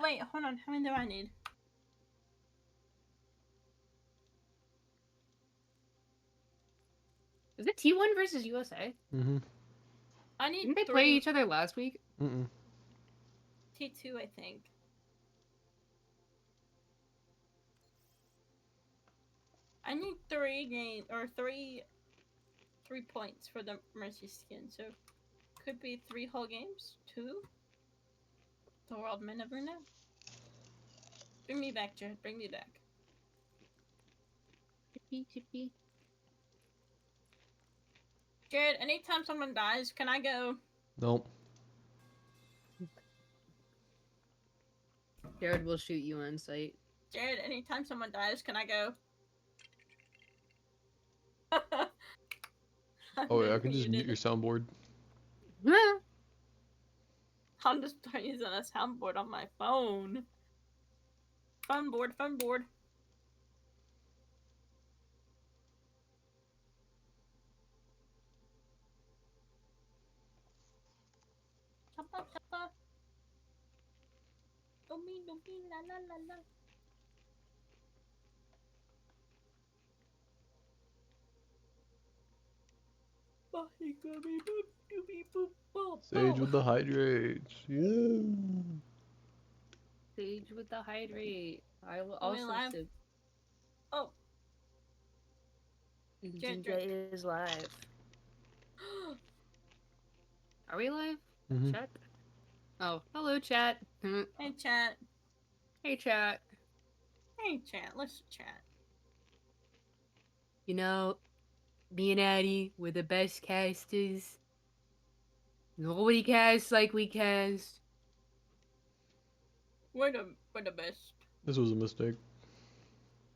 wait, hold on. How many do I need? Is it T1 versus USA? Mm-hmm. I need Didn't they 3. play each other last week? Mm-mm. T2, I think. I need 3 points for the Mercy skin, so could be 3 whole games? 2? The world may never know. Bring me back, Jared. Bring me back. Chippy. Jared, anytime someone dies, can I go? Nope. Jared will shoot you on sight. Jared, anytime someone dies, can I go? Oh yeah, I can just mute your soundboard. I'm just using a soundboard on my phone. Phone board. Choppa. Doomy, la. Sage with the hydrates. Yeah. Sage with the hydrate. I will Are we also live? sip. Oh. DJ is live. Are we live? Mm-hmm. Chat? Oh, hello, chat. Hey, chat. Hey, chat. Hey, chat. Let's chat. You know, me and Addie, we're the best casters. Nobody casts like we cast. We're the best. This was a mistake.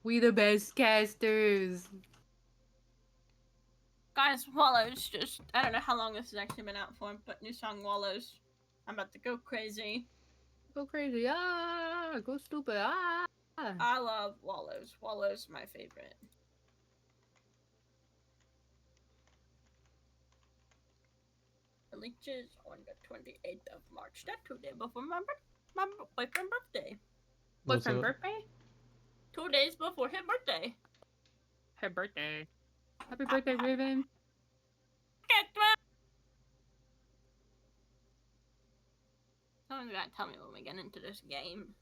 We the best casters. Guys, Wallows just... I don't know how long this has actually been out for, but new song Wallows. I'm about to go crazy. Go crazy. Ah! Go stupid. Ah! I love Wallows. Wallows my favorite. Releases on the 28th of March. That's 2 days before my boyfriend's birthday. Boyfriend birthday? 2 days before his birthday. Her birthday. Happy birthday, Raven. Someone's gotta tell me when we get into this game.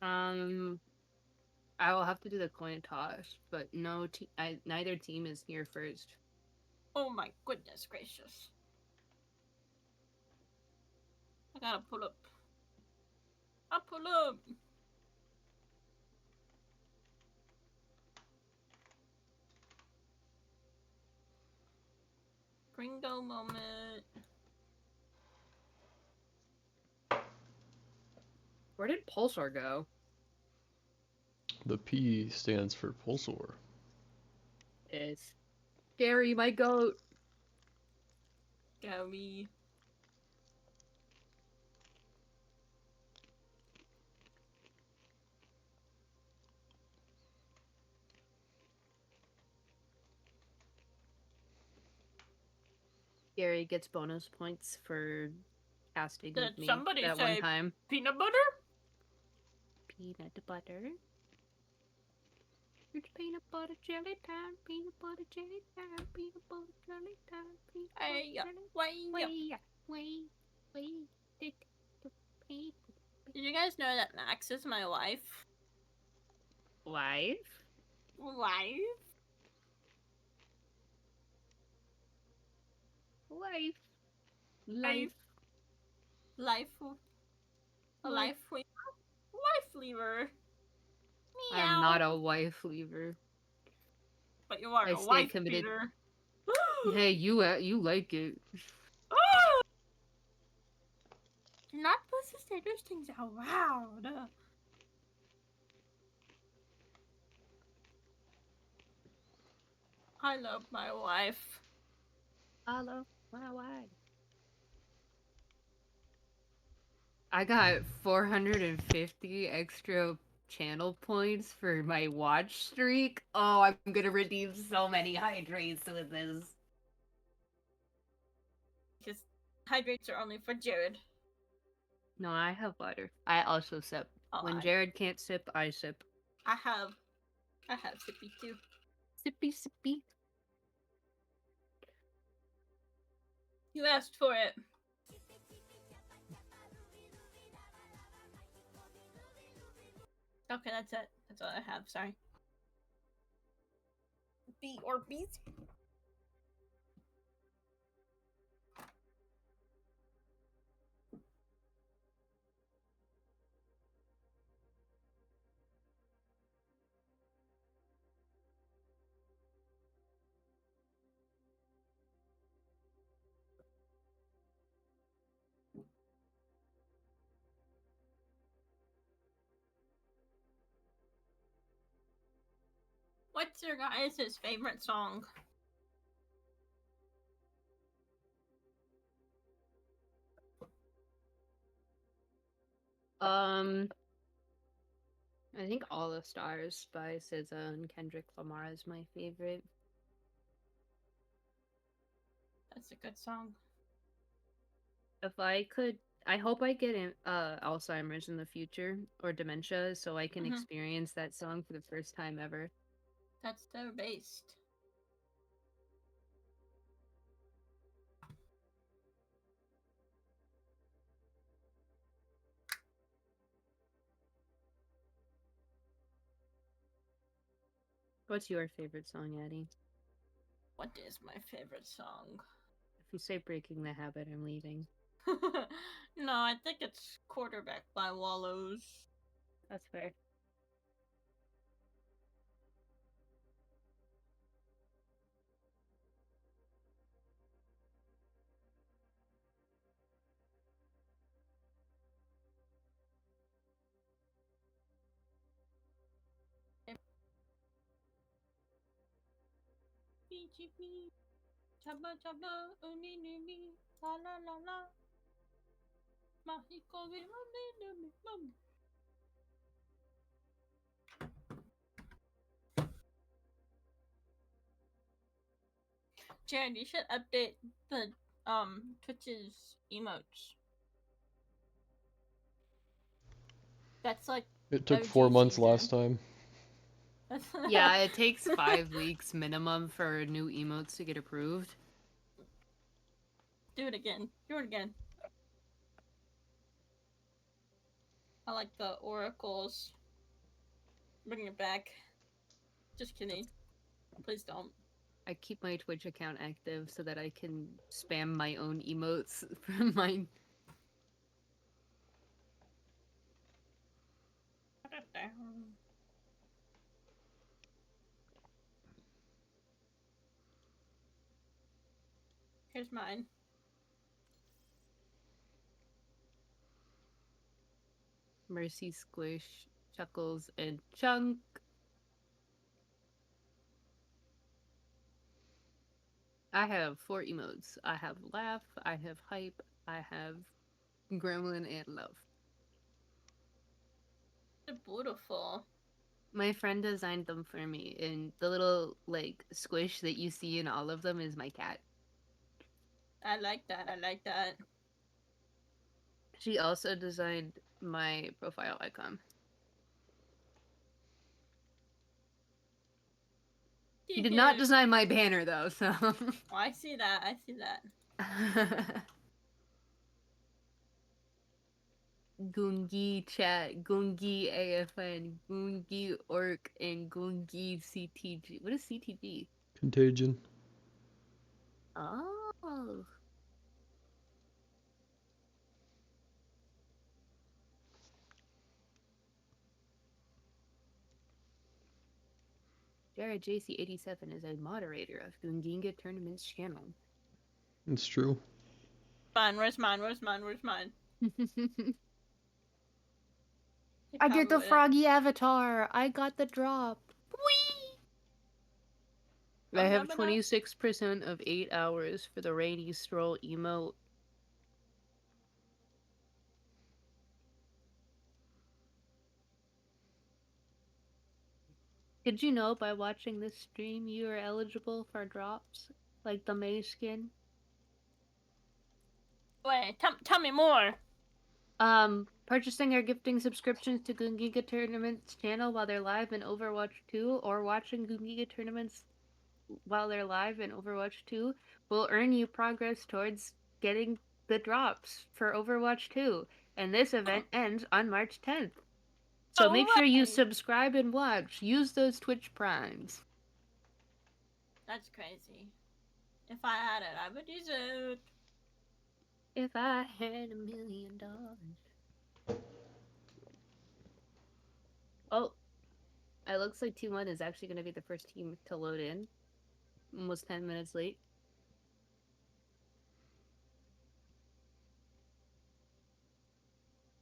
I will have to do the coin toss, but neither team is here first. Oh my goodness gracious. I gotta pull up. I'll pull up. Gringo moment. Where did Pulsar go? The P stands for Pulsar. It's Gary, my goat. Gary. Gary gets bonus points for casting Did with me somebody that say one time. peanut butter? Peanut butter. It's peanut butter jelly time. Peanut butter jelly time. Peanut butter jelly time. Peanut Hey, butter jelly. Wait. Did you guys know that Max is my wife? Live? Life lever. I am not a wife leaver. But you are I a stay wife committed. beater. Hey, you like it. You're not supposed to say those things out loud. I love my wife. I love my wife. I got 450 extra channel points for my watch streak. Oh, I'm gonna redeem so many hydrates with this. Because hydrates are only for Jared. No, I have water. I also sip. Oh, When Jared can't sip, I sip. I have sippy too. Sippy, sippy. You asked for it. Okay, that's it. That's all I have. Sorry. B or B's. What's your guys' favorite song? I think All the Stars by SZA and Kendrick Lamar is my favorite. That's a good song. If I could, I hope I get Alzheimer's in the future or dementia so I can experience that song for the first time ever. That's their based. What's your favorite song, Addie? What is my favorite song? If you say Breaking the Habit, I'm leaving. No, I think it's Quarterback by Wallows. That's fair. BGB, chaba chaba, uni nimi, la la la la. Mahiko mi mami numi mami. Jared, you should update the Twitch's emotes. That's like It took OG 4 months season. last time. Yeah, it takes 5 weeks minimum for new emotes to get approved. Do it again. Do it again. I like the oracles. Bring it back. Just kidding. Please don't. I keep my Twitch account active so that I can spam my own emotes from mine. Here's mine. Mercy, Squish, Chuckles, and Chunk. I have 4 emotes. I have Laugh, I have Hype, I have Gremlin, and Love. They're beautiful. My friend designed them for me, and the little, like, squish that you see in all of them is my cat. I like that. I like that. She also designed my profile icon. She did not design my banner, though, so... Oh, I see that. I see that. Gungi chat, Gungi AFN, Gungi orc, and Gungi CTG. What is CTG? Contagion. Oh. Jared JC87 is a moderator of Gunginga Tournament's channel. It's true. Fine. Where's mine? Where's mine? Where's mine? I get the froggy avatar. I got the drop. Whee! I have 26% of 8 hours for the rainy stroll emote. Did you know by watching this stream you are eligible for drops? Like the May skin? Wait, tell me more. Purchasing or gifting subscriptions to Gungiga Tournaments channel while they're live in Overwatch 2, or watching Gungiga Tournaments while they're live in Overwatch 2 will earn you progress towards getting the drops for Overwatch 2, and this event ends on March 10th. So make sure you subscribe and watch. Use those Twitch primes. That's crazy. If I had it, I would use it. If I had $1 million. Oh, it looks like T1 is actually going to be the first team to load in. Almost 10 minutes late.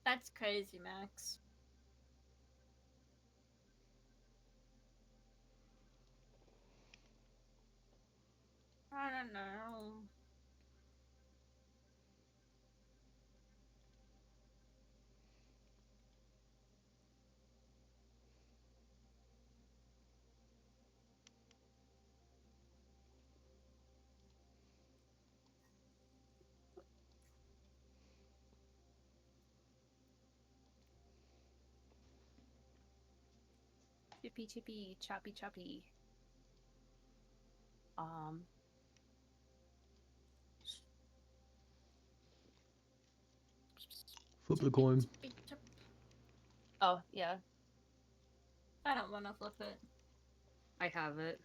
That's crazy, Max. I don't know. Chippy, chippy, choppy, choppy. Flip the coin. Oh, yeah. I don't want to flip it. I have it.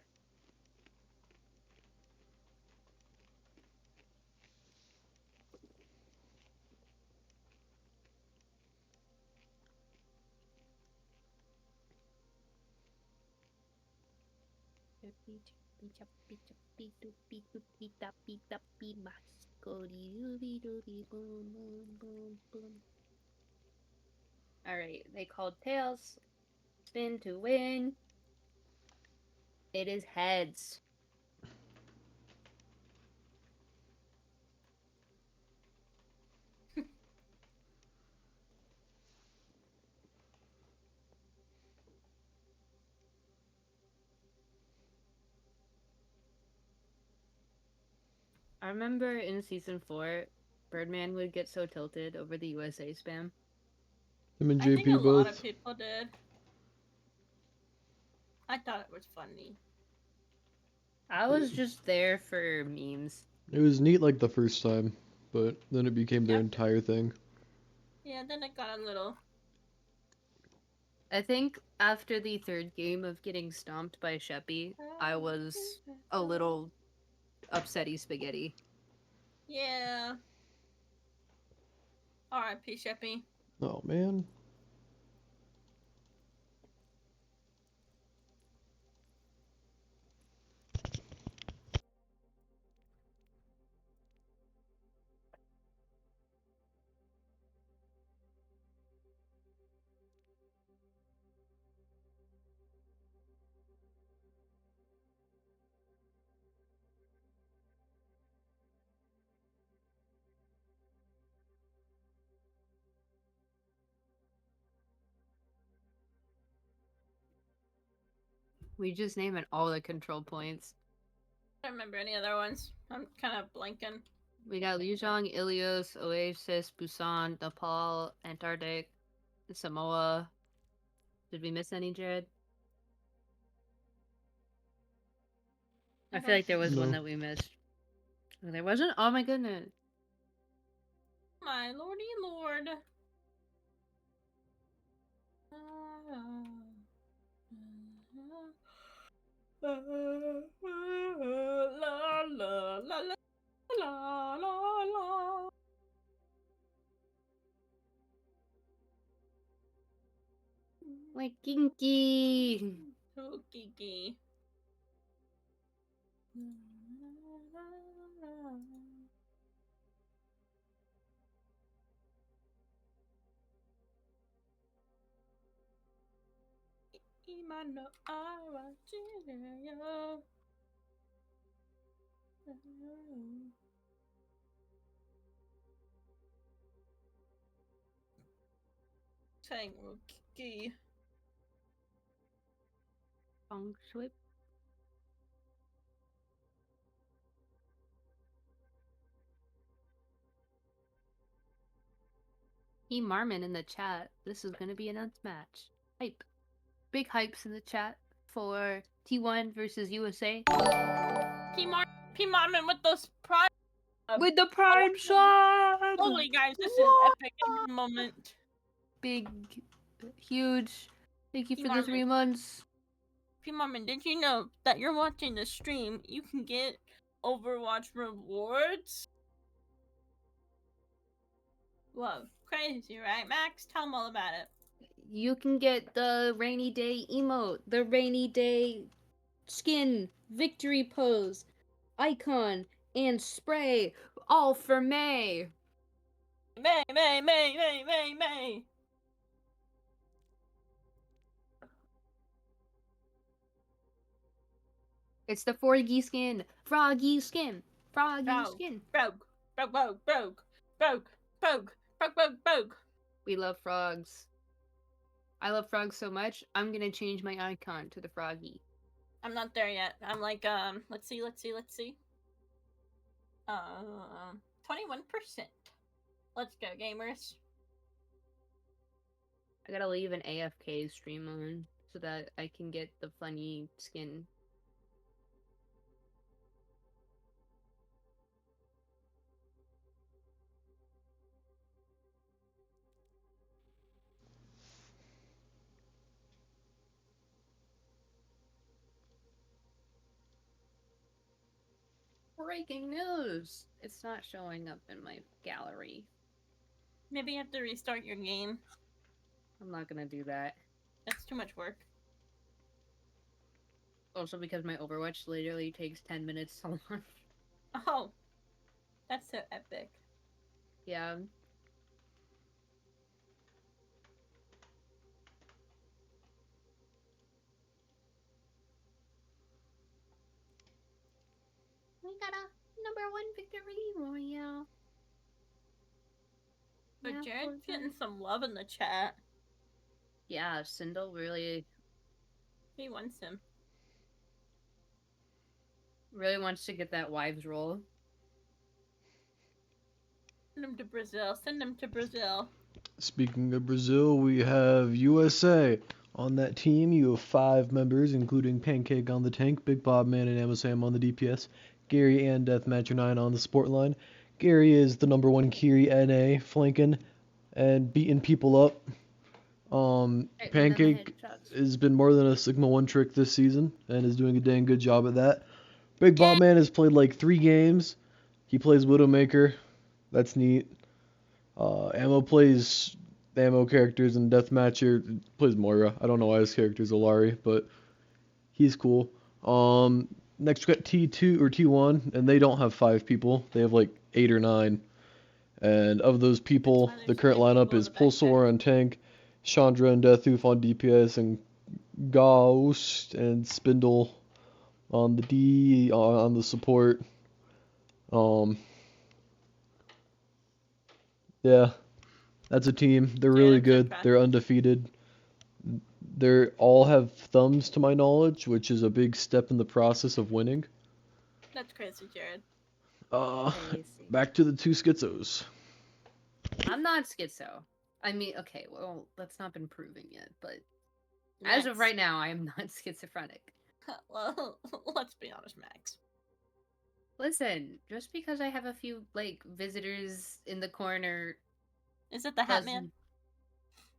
Chippy, chippy, choppy, choppy, doopy, doopy, tappy, tappy, mascody, doobie, doobie, boom, boom, boom, boom. Alright, they called tails. Spin to win. It is heads. I remember in season 4, Birdman would get so tilted over the USA spam. Him and I think a JP lot both. of people did. I thought it was funny. I was just there for memes. It was neat like the first time, but then it became their entire thing. Yeah, then it got a little. I think after the third game of getting stomped by Sheppy, I was a little upsetty spaghetti. Yeah. R.I.P. Sheppy. Oh man. We just naming all the control points. I don't remember any other ones. I'm kind of blanking. We got Liuzhong, Ilios, Oasis, Busan, Nepal, Antarctic, Samoa. Did we miss any, Jared? I feel like there was one that we missed. Oh, there wasn't? Oh my goodness. My lordy lord. La la la la la la la. Like kinky. Oh, Kiki. Imano Arachia. Saying Kiki. Feng Shui. P. Marmon in the chat. This is gonna be an match. Hype. Big hypes in the chat for T1 versus USA. P. Marmon with those prime. With the prime shot! Holy guys, this is epic moment. Big, huge. Thank you P. for Marmon. the 3 months. P. Marmon, did you know that you're watching the stream? You can get Overwatch rewards? Whoa, crazy, right, Max? Tell them all about it. You can get the rainy day emote, the rainy day skin, victory pose, icon, and spray, all for May. May. It's the Froggy skin. Froggy skin. Froggy skin. Brogue. We love frogs. I love frogs so much, I'm gonna change my icon to the Froggy. I'm not there yet. I'm like, let's see. 21%. Let's go, gamers. I gotta leave an AFK stream on so that I can get the funny skin. Breaking news! It's not showing up in my gallery. Maybe you have to restart your game. I'm not gonna do that. That's too much work. Also because my Overwatch literally takes 10 minutes to launch. Oh, that's so epic. Yeah. We got a #1 victory royale. But Jared's getting some love in the chat. Yeah, Sindel really... He wants him. Really wants to get that wives role. Send him to Brazil. Speaking of Brazil, we have USA. On that team, you have 5 members, including Pancake on the tank, Big Bob Man and Ammo Sam on the DPS, Gary and Deathmatcher9 on the support line. Gary is the #1 Kiri NA, flanking and beating people up. Pancake has been more than a Sigma 1 trick this season and is doing a dang good job at that. Big Bob Man has played like 3 games. He plays Widowmaker. That's neat. Ammo plays Ammo characters, and Deathmatcher plays Moira. I don't know why his character's Alari, but he's cool. Next we got T2 or T1, and they don't have 5 people. They have like 8 or 9. And of those people, the current lineup is Pulsar on tank, Chandra and Deathoof on DPS, and Ghost and Spindle on the D on the support. Yeah, that's a team. They're really good. They're undefeated. They all have thumbs to my knowledge, which is a big step in the process of winning. That's crazy, Jared. Back to the 2 schizos. I'm not schizo. I mean, okay, well, that's not been proven yet, but as of right now, I am not schizophrenic. Well, let's be honest, Max. Listen, just because I have a few, like, visitors in the corner... Is it the Hat Man?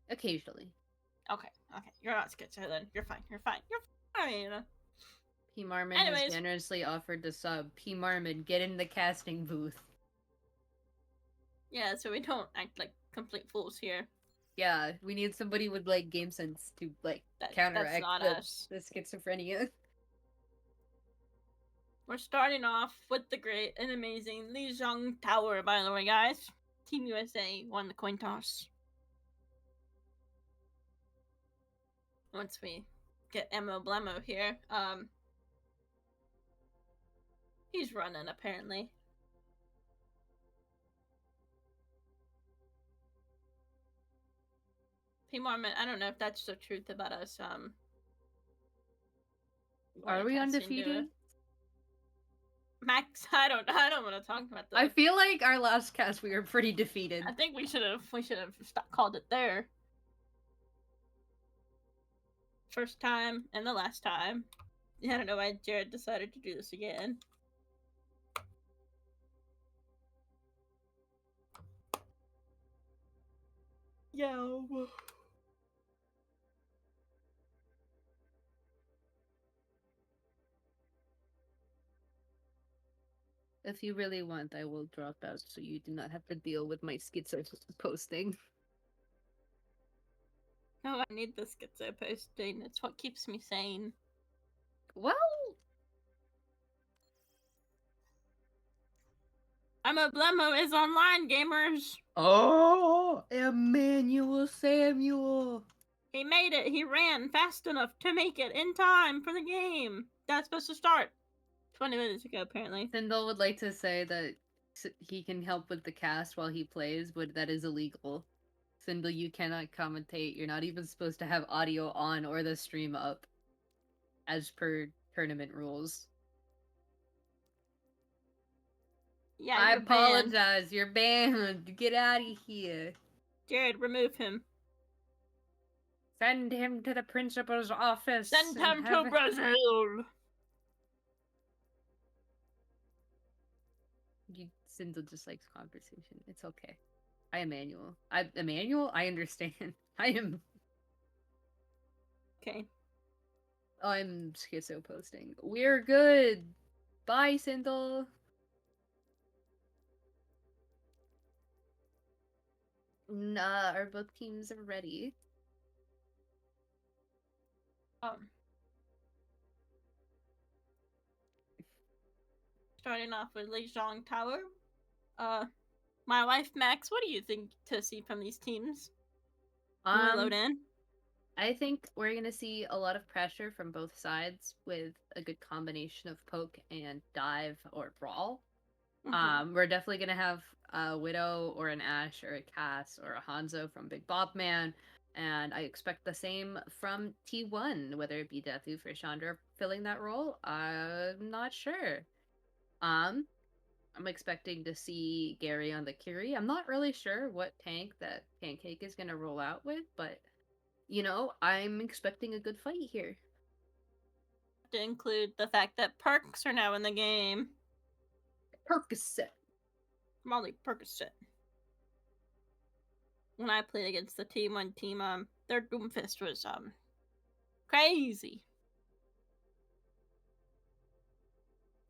Occasionally. Okay. You're not schizo then. You're fine. P. Marmon has generously offered to sub. P. Marmon, get in the casting booth. Yeah, so we don't act like complete fools here. Yeah, we need somebody with, like, game sense to, like, counteract the schizophrenia. We're starting off with the great and amazing Li Zhang Tower, by the way, guys. Team USA won the coin toss. Once we get Emo Blemo here, he's running, apparently. P. Marmon, I don't know if that's the truth about us, Are we undefeated? Max, I don't want to talk about that. I feel like our last cast we were pretty defeated. I think we should have called it there. First time and the last time. I don't know why Jared decided to do this again. Yo. If you really want, I will drop out so you do not have to deal with my schizo posting. No, I need the schizo posting. It's what keeps me sane. Well, I'm a Blemo is online, gamers. oh, Emmanuel Samuel. He made it. He ran fast enough to make it in time for the game. That's supposed to start 20 minutes ago, apparently. Sindel would like to say that he can help with the cast while he plays, but that is illegal. Sindel, you cannot commentate. You're not even supposed to have audio on or the stream up, as per tournament rules. Yeah, I you're apologize. banned. You're banned. Get out of here. Jared, remove him. Send him to the principal's office. Send him to Brazil. Sindel just likes conversation. It's okay. Emmanuel, I understand. I am. Okay. I'm schizo posting. We're good. Bye, Sindel. Nah, our both teams are ready. Starting off with Lijiang Tower. My wife Max, what do you think to see from these teams? When we load in? I think we're gonna see a lot of pressure from both sides with a good combination of poke and dive or brawl. We're definitely gonna have a Widow or an Ashe or a Cass or a Hanzo from Big Bob Man, and I expect the same from T1, whether it be Deathu or Chandra filling that role. I'm not sure. I'm expecting to see Gary on the Curie. I'm not really sure what tank that Pancake is gonna roll out with, but you know, I'm expecting a good fight here. To include the fact that perks are now in the game. Percocet. Molly Percocet. When I played against the T1 team, their Doomfist was crazy.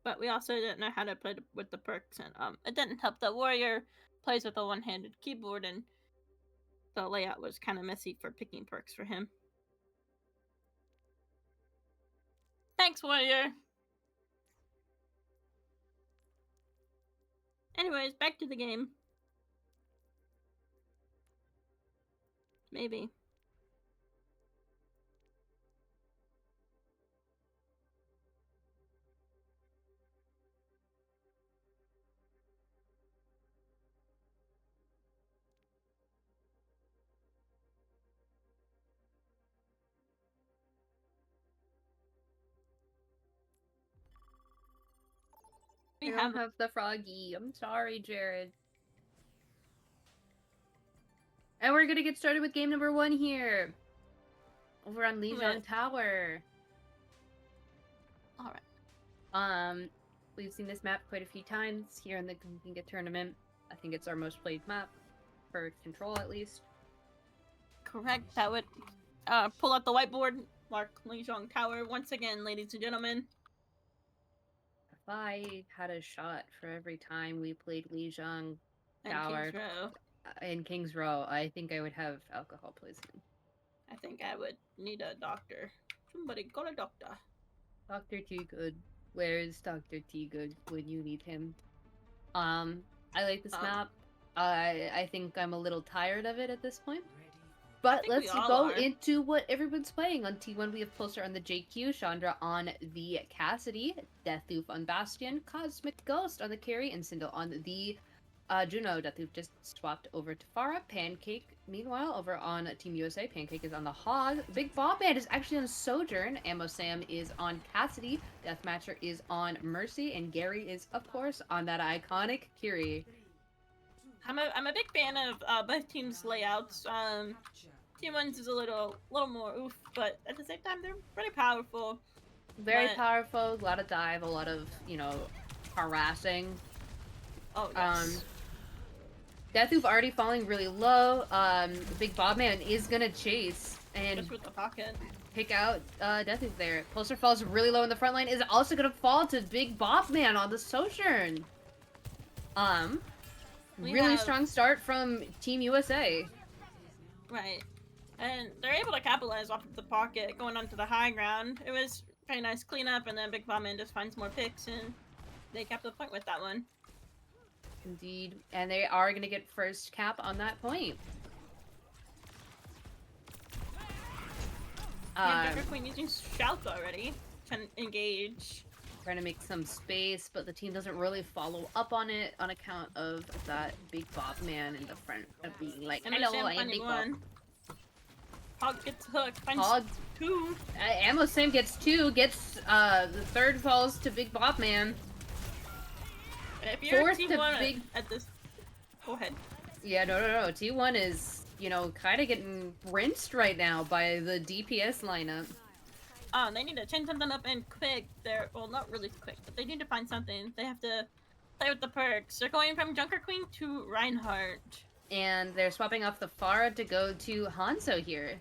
But we also didn't know how to play with the perks, and it didn't help that Warrior plays with a one-handed keyboard, and the layout was kind of messy for picking perks for him. Thanks, Warrior! Anyways, back to the game. Maybe. I don't have the froggy. I'm sorry, Jared. And we're gonna get started with game number 1 here. Over on Lijiang Tower. Alright. We've seen this map quite a few times here in the Ginga tournament. I think it's our most played map. For control, at least. Correct. That would pull out the whiteboard. Mark Lijiang Tower once again, ladies and gentlemen. If I had a shot for every time we played Lijiang Tower in King's Row, I think I would have alcohol poisoning. I think I would need a doctor. Somebody call a doctor. Dr. T-Good. Where is Dr. T-Good when you need him? I like this map. I think I'm a little tired of it at this point. But let's go into what everyone's playing. On T1, we have Pulsar on the JQ, Chandra on the Cassidy, Deathu on Bastion, Cosmic Ghost on the Carry, and Sindel on the Juno. Deathu just swapped over to Pharah. Pancake Meanwhile, over on Team USA, Pancake is on the Hog. Big Bob Man is actually on Sojourn. Ammo Sam is on Cassidy. Deathmatcher is on Mercy. And Gary is, of course, on that iconic Curie. I'm a big fan of both teams' layouts. Team 1's is a little more oof, but at the same time, they're pretty powerful. Very powerful, a lot of dive, a lot of, you know, harassing. Oh, yes. Deathloop already falling really low. Big Bob Man is gonna chase and just with the pocket. Pick out Deathloop there. Pulsar falls really low in the front line, is also gonna fall to Big Bob Man on the Sojourn. Really strong start from Team USA. Right. And they're able to capitalize off of the pocket going onto the high ground. It was very nice cleanup, and then Big Bob Man just finds more picks, and they kept the point with that one. Indeed, and they are going to get first cap on that point. Junker Queen using Shout already to engage. Trying to make some space, but the team doesn't really follow up on it on account of that Big Bob Man in the front of being like, hello, I am Big Bob. Hog gets hooked, finds Hog 2. Ammo Sam gets 2, gets the third falls to Big Bob Man. If you're fourth T1 to at this, go ahead. Yeah, no. T1 is, you know, kind of getting rinsed right now by the DPS lineup. They need to change something up and quick. They're, well, not really quick, but they need to find something. They have to play with the perks. They're going from Junker Queen to Reinhardt. And they're swapping off the Pharah to go to Hanzo here.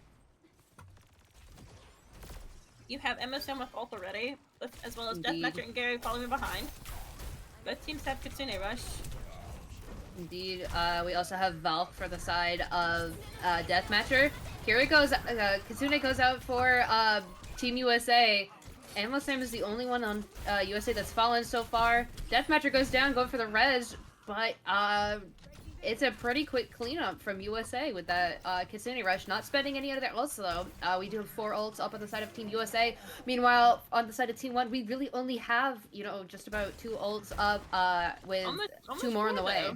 You have MSM with ult already, as well as Deathmatcher and Gary following behind. Both teams have Kitsune Rush. Indeed. We also have Valk for the side of Deathmatcher. Here it goes. Kitsune goes out for Team USA. Ammo Sam is the only one on USA that's fallen so far. Deathmatcher goes down, going for the res, but it's a pretty quick cleanup from USA with that Kitsune Rush. Not spending any of their ults though. We do have 4 ults up on the side of Team USA. Meanwhile, on the side of Team 1, we really only have, you know, just about 2 ults up with almost 2 more on the way.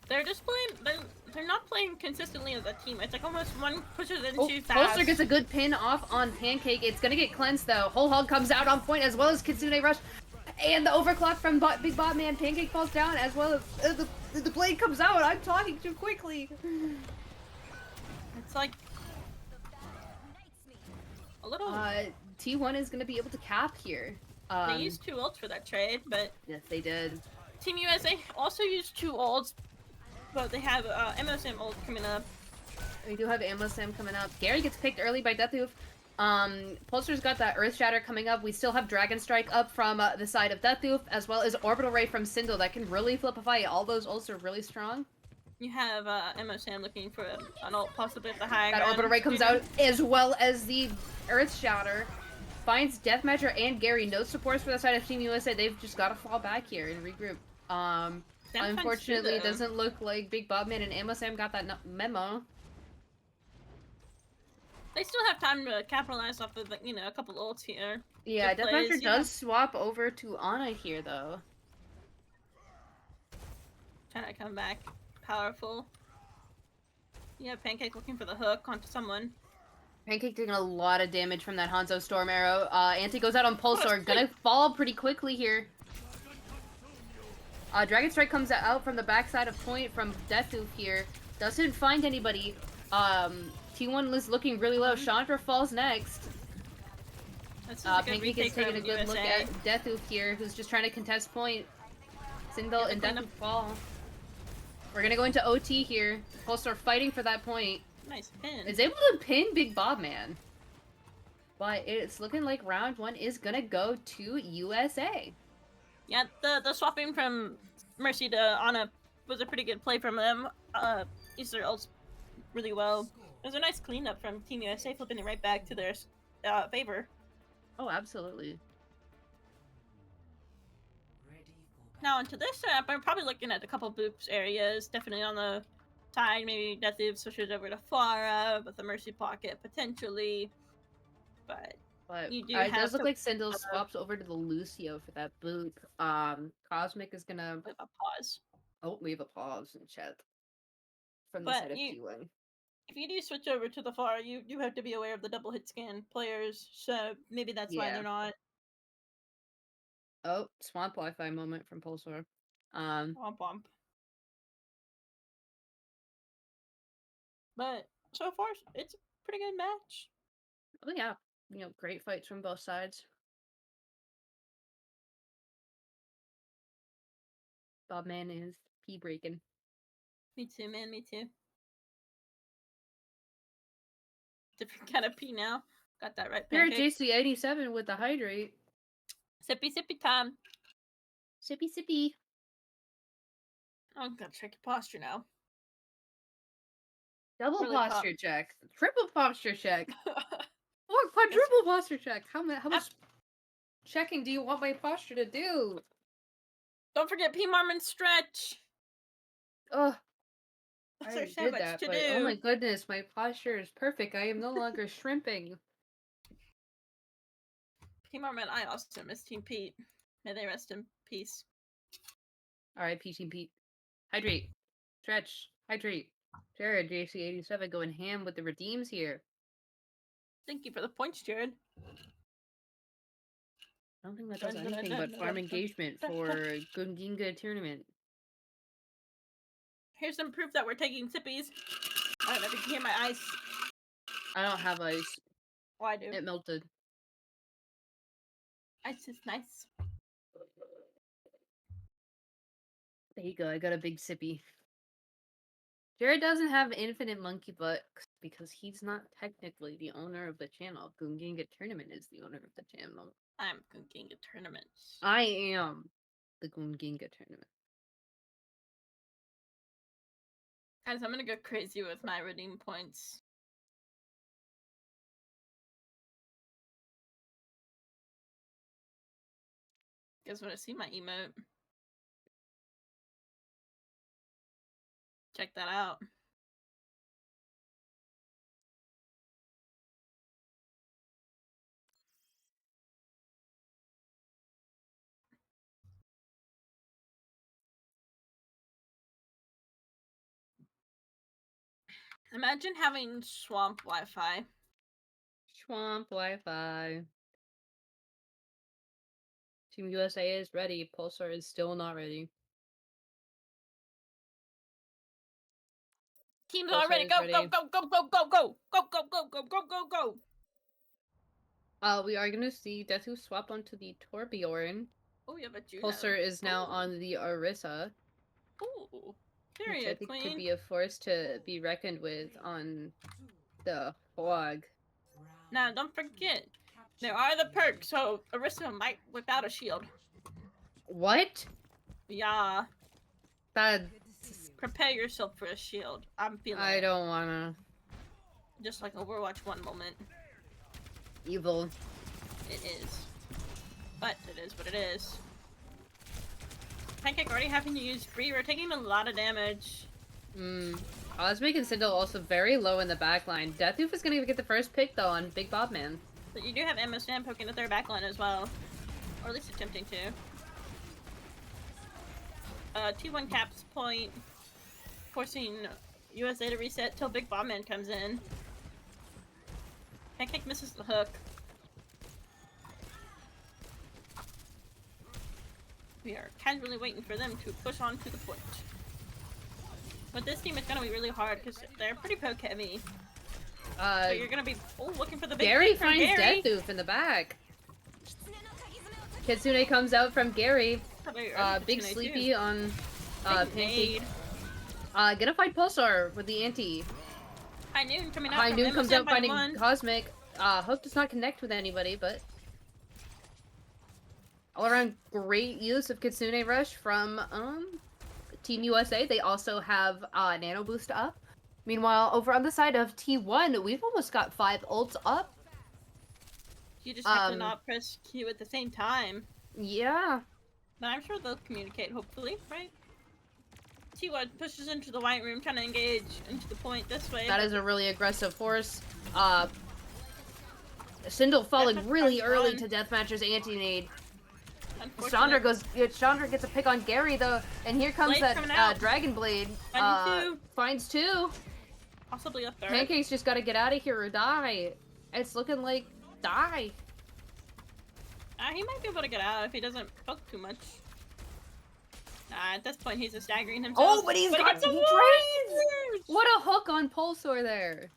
They're just playing, they're not playing consistently as a team. It's like almost one pushes into fast. Pulsar gets a good pin off on Pancake. It's gonna get cleansed though. Whole Hog comes out on point as well as Kitsune Rush. And the overclock from Big Bob Man. Pancake falls down as well as the blade comes out. I'm talking too quickly. It's like a little. T1 is gonna be able to cap here. They used 2 ults for that trade, but yes, they did. Team USA also used 2 ults, but they have Ammo Sam ult coming up. We do have Ammo Sam coming up. Gary gets picked early by Deathloop. Pulsar's got that Earth Shatter coming up. We still have Dragon Strike up from the side of Deathloop, as well as Orbital Ray from Sindel that can really flip a fight. All those ults are really strong. You have Ammo Sam looking for an ult possibly at the high ground. That Orbital Ray comes out as well as the Earth Shatter. Finds Deathmatcher and Gary. No supports for the side of Team USA. They've just got to fall back here and regroup. Unfortunately, it doesn't look like Big Bob Man and Ammo Sam got that memo. They still have time to capitalize off of, you know, a couple ults here. Yeah, Deathmatcher does swap over to Ana here, though. Trying to come back powerful. Yeah, Pancake looking for the hook onto someone. Pancake taking a lot of damage from that Hanzo Storm Arrow. Anti goes out on Pulsar. Gonna fall pretty quickly here. Dragon Strike comes out from the backside of point from Deathloop here. Doesn't find anybody. T1 is looking really low. Chandra falls next. Pancake is taking a good look at Deathloop here, who's just trying to contest point. Sindel and Deathloop fall. We're gonna go into OT here. Pulsar fighting for that point. Nice pin. Is able to pin Big Bob Man. But it's looking like round 1 is gonna go to USA. Yeah, the swapping from Mercy to Ana was a pretty good play from them. Used their ults really well. It was a nice cleanup from Team USA, flipping it right back to their favor. Oh, absolutely. Now into this map, I'm probably looking at a couple boops areas. Definitely on the side, maybe Deathloop switches over to Pharah with the Mercy pocket potentially. But you do it does look like Sindel swaps over to the Lucio for that boop. Cosmic is gonna have a pause. Oh, we have a pause in chat. from the But side of T1. If you do switch over to the FAR, you have to be aware of the double hit scan players, so maybe that's why they're not. Oh, swamp Wi-Fi moment from Pulsar. Womp womp. But so far, it's a pretty good match. Oh yeah, you know, great fights from both sides. Bobman is pee breaking. Me too, man. Me too. Different kind of pee now. Got that right, Here, Pancake. JC87 with the hydrate. Sippy sippy time. Sippy sippy. I'm gonna check your posture now. Double Really posture pumped. check. Triple posture check. Or quadruple posture check. How much checking do you want my posture to do? Don't forget P Marmon stretch. Ugh. There's I so did much that, to but do. oh my goodness, my posture is perfect. I am no longer shrimping. P Marmon, I also miss Team Pete. May they rest in peace. Alright, Team Pete. Hydrate. Stretch. Hydrate. Jared, JC87 going ham with the redeems here. Thank you for the points, Jared. I don't think that does anything but farm engagement for Gunginga tournament. Here's some proof that we're taking sippies. I don't know if you can hear my ice. I don't have ice. Oh, I do. It melted. Ice is nice. There you go, I got a big sippy. Jared doesn't have infinite monkey bucks because he's not technically the owner of the channel. Gunginga Tournament is the owner of the channel. I'm Gunginga Tournaments. I am the Gunginga Tournament. Guys, I'm gonna go crazy with my redeem points. You guys wanna see my emote? Check that out. Imagine having swamp Wi-Fi. Swamp Wi-Fi. Team USA is ready. Pulsar is still not ready. Teams are ready. Go, go, go, go, go, go, go, go, go, go, go, go, go, go. We are gonna see Deathu swap onto the Torbjorn. Oh, you have a Juno. Pulsar is now on the Orisa. Ooh. Which I think could be a force to be reckoned with on the Hog. Now, don't forget, there are the perks, so Orisa might whip out a shield. What? Yeah. That. Prepare yourself for a shield. I'm feeling I don't wanna. Just like Overwatch 1 moment. Evil. It is. But it is what it is. Pancake already having to use free. We're taking a lot of damage. Osmic and Sindel also very low in the backline. Deathtooth is gonna get the first pick though on Big Bobman. But you do have Emma Stan poking the third backline as well. Or at least attempting to. T1 caps point. Forcing USA to reset till Big Bobman comes in. Pancake misses the hook. We are casually waiting for them to push on to the point. But this team is gonna be really hard because they're pretty poke heavy. So you're gonna be looking for the big Gary from finds Gary. Deathtooth in the back. Kitsune comes out from Gary. Big Sleepy too. On Pancake. Gonna find Pulsar with the anti. High Noon coming out. High Noon comes out finding Cosmic. Hook does not connect with anybody, but all around great use of Kitsune Rush from Team USA. They also have Nano Boost up. Meanwhile, over on the side of T1, we've almost got 5 ults up. You just have to not press Q at the same time. Yeah. But I'm sure they'll communicate, hopefully, right? T1 pushes into the white room, trying to engage into the point this way. That is a really aggressive force. Sindel falling really early to Deathmatcher's anti-nade. Chandra gets a pick on Gary though, and here comes that Dragon Blade. Finds two. Possibly a third. Pancake's just gotta get out of here or die. It's looking like die. He might be able to get out if he doesn't poke too much. At this point, he's just staggering himself. Oh, but he's got some trades! What a hook on Pulsar there.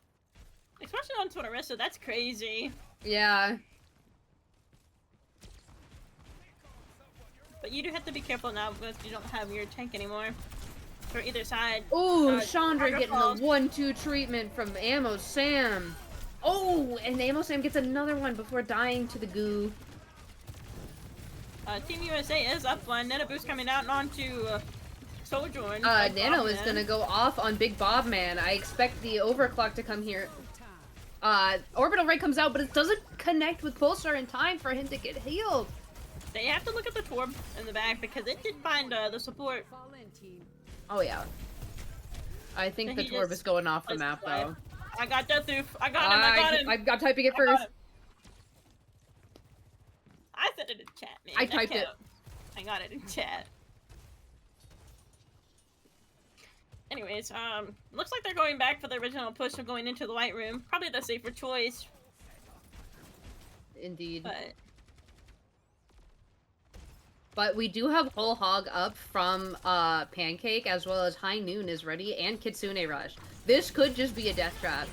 Especially on Tortoressa, that's crazy. Yeah. But you do have to be careful now because you don't have your tank anymore. For either side. Ooh, Chandra getting the 1-2 treatment from Ammo Sam. Oh, and Ammo Sam gets another one before dying to the goo. Team USA is up one. Nano Boost coming out and onto Sojourn. Nano is gonna go off on Big Bob Man. I expect the overclock to come here. Orbital Ray comes out, but it doesn't connect with Pulsar in time for him to get healed. They have to look at the Torb in the back because it did find the support. Oh yeah. I think the Torb is going off the map though. I got Death Roof. I got him. I got typing it first. I said it in chat, man. I typed it. I got it in chat. Anyways, looks like they're going back for the original push of going into the White Room. Probably the safer choice. Indeed. But we do have Whole Hog up from Pancake, as well as High Noon is ready, and Kitsune Rush. This could just be a death trap.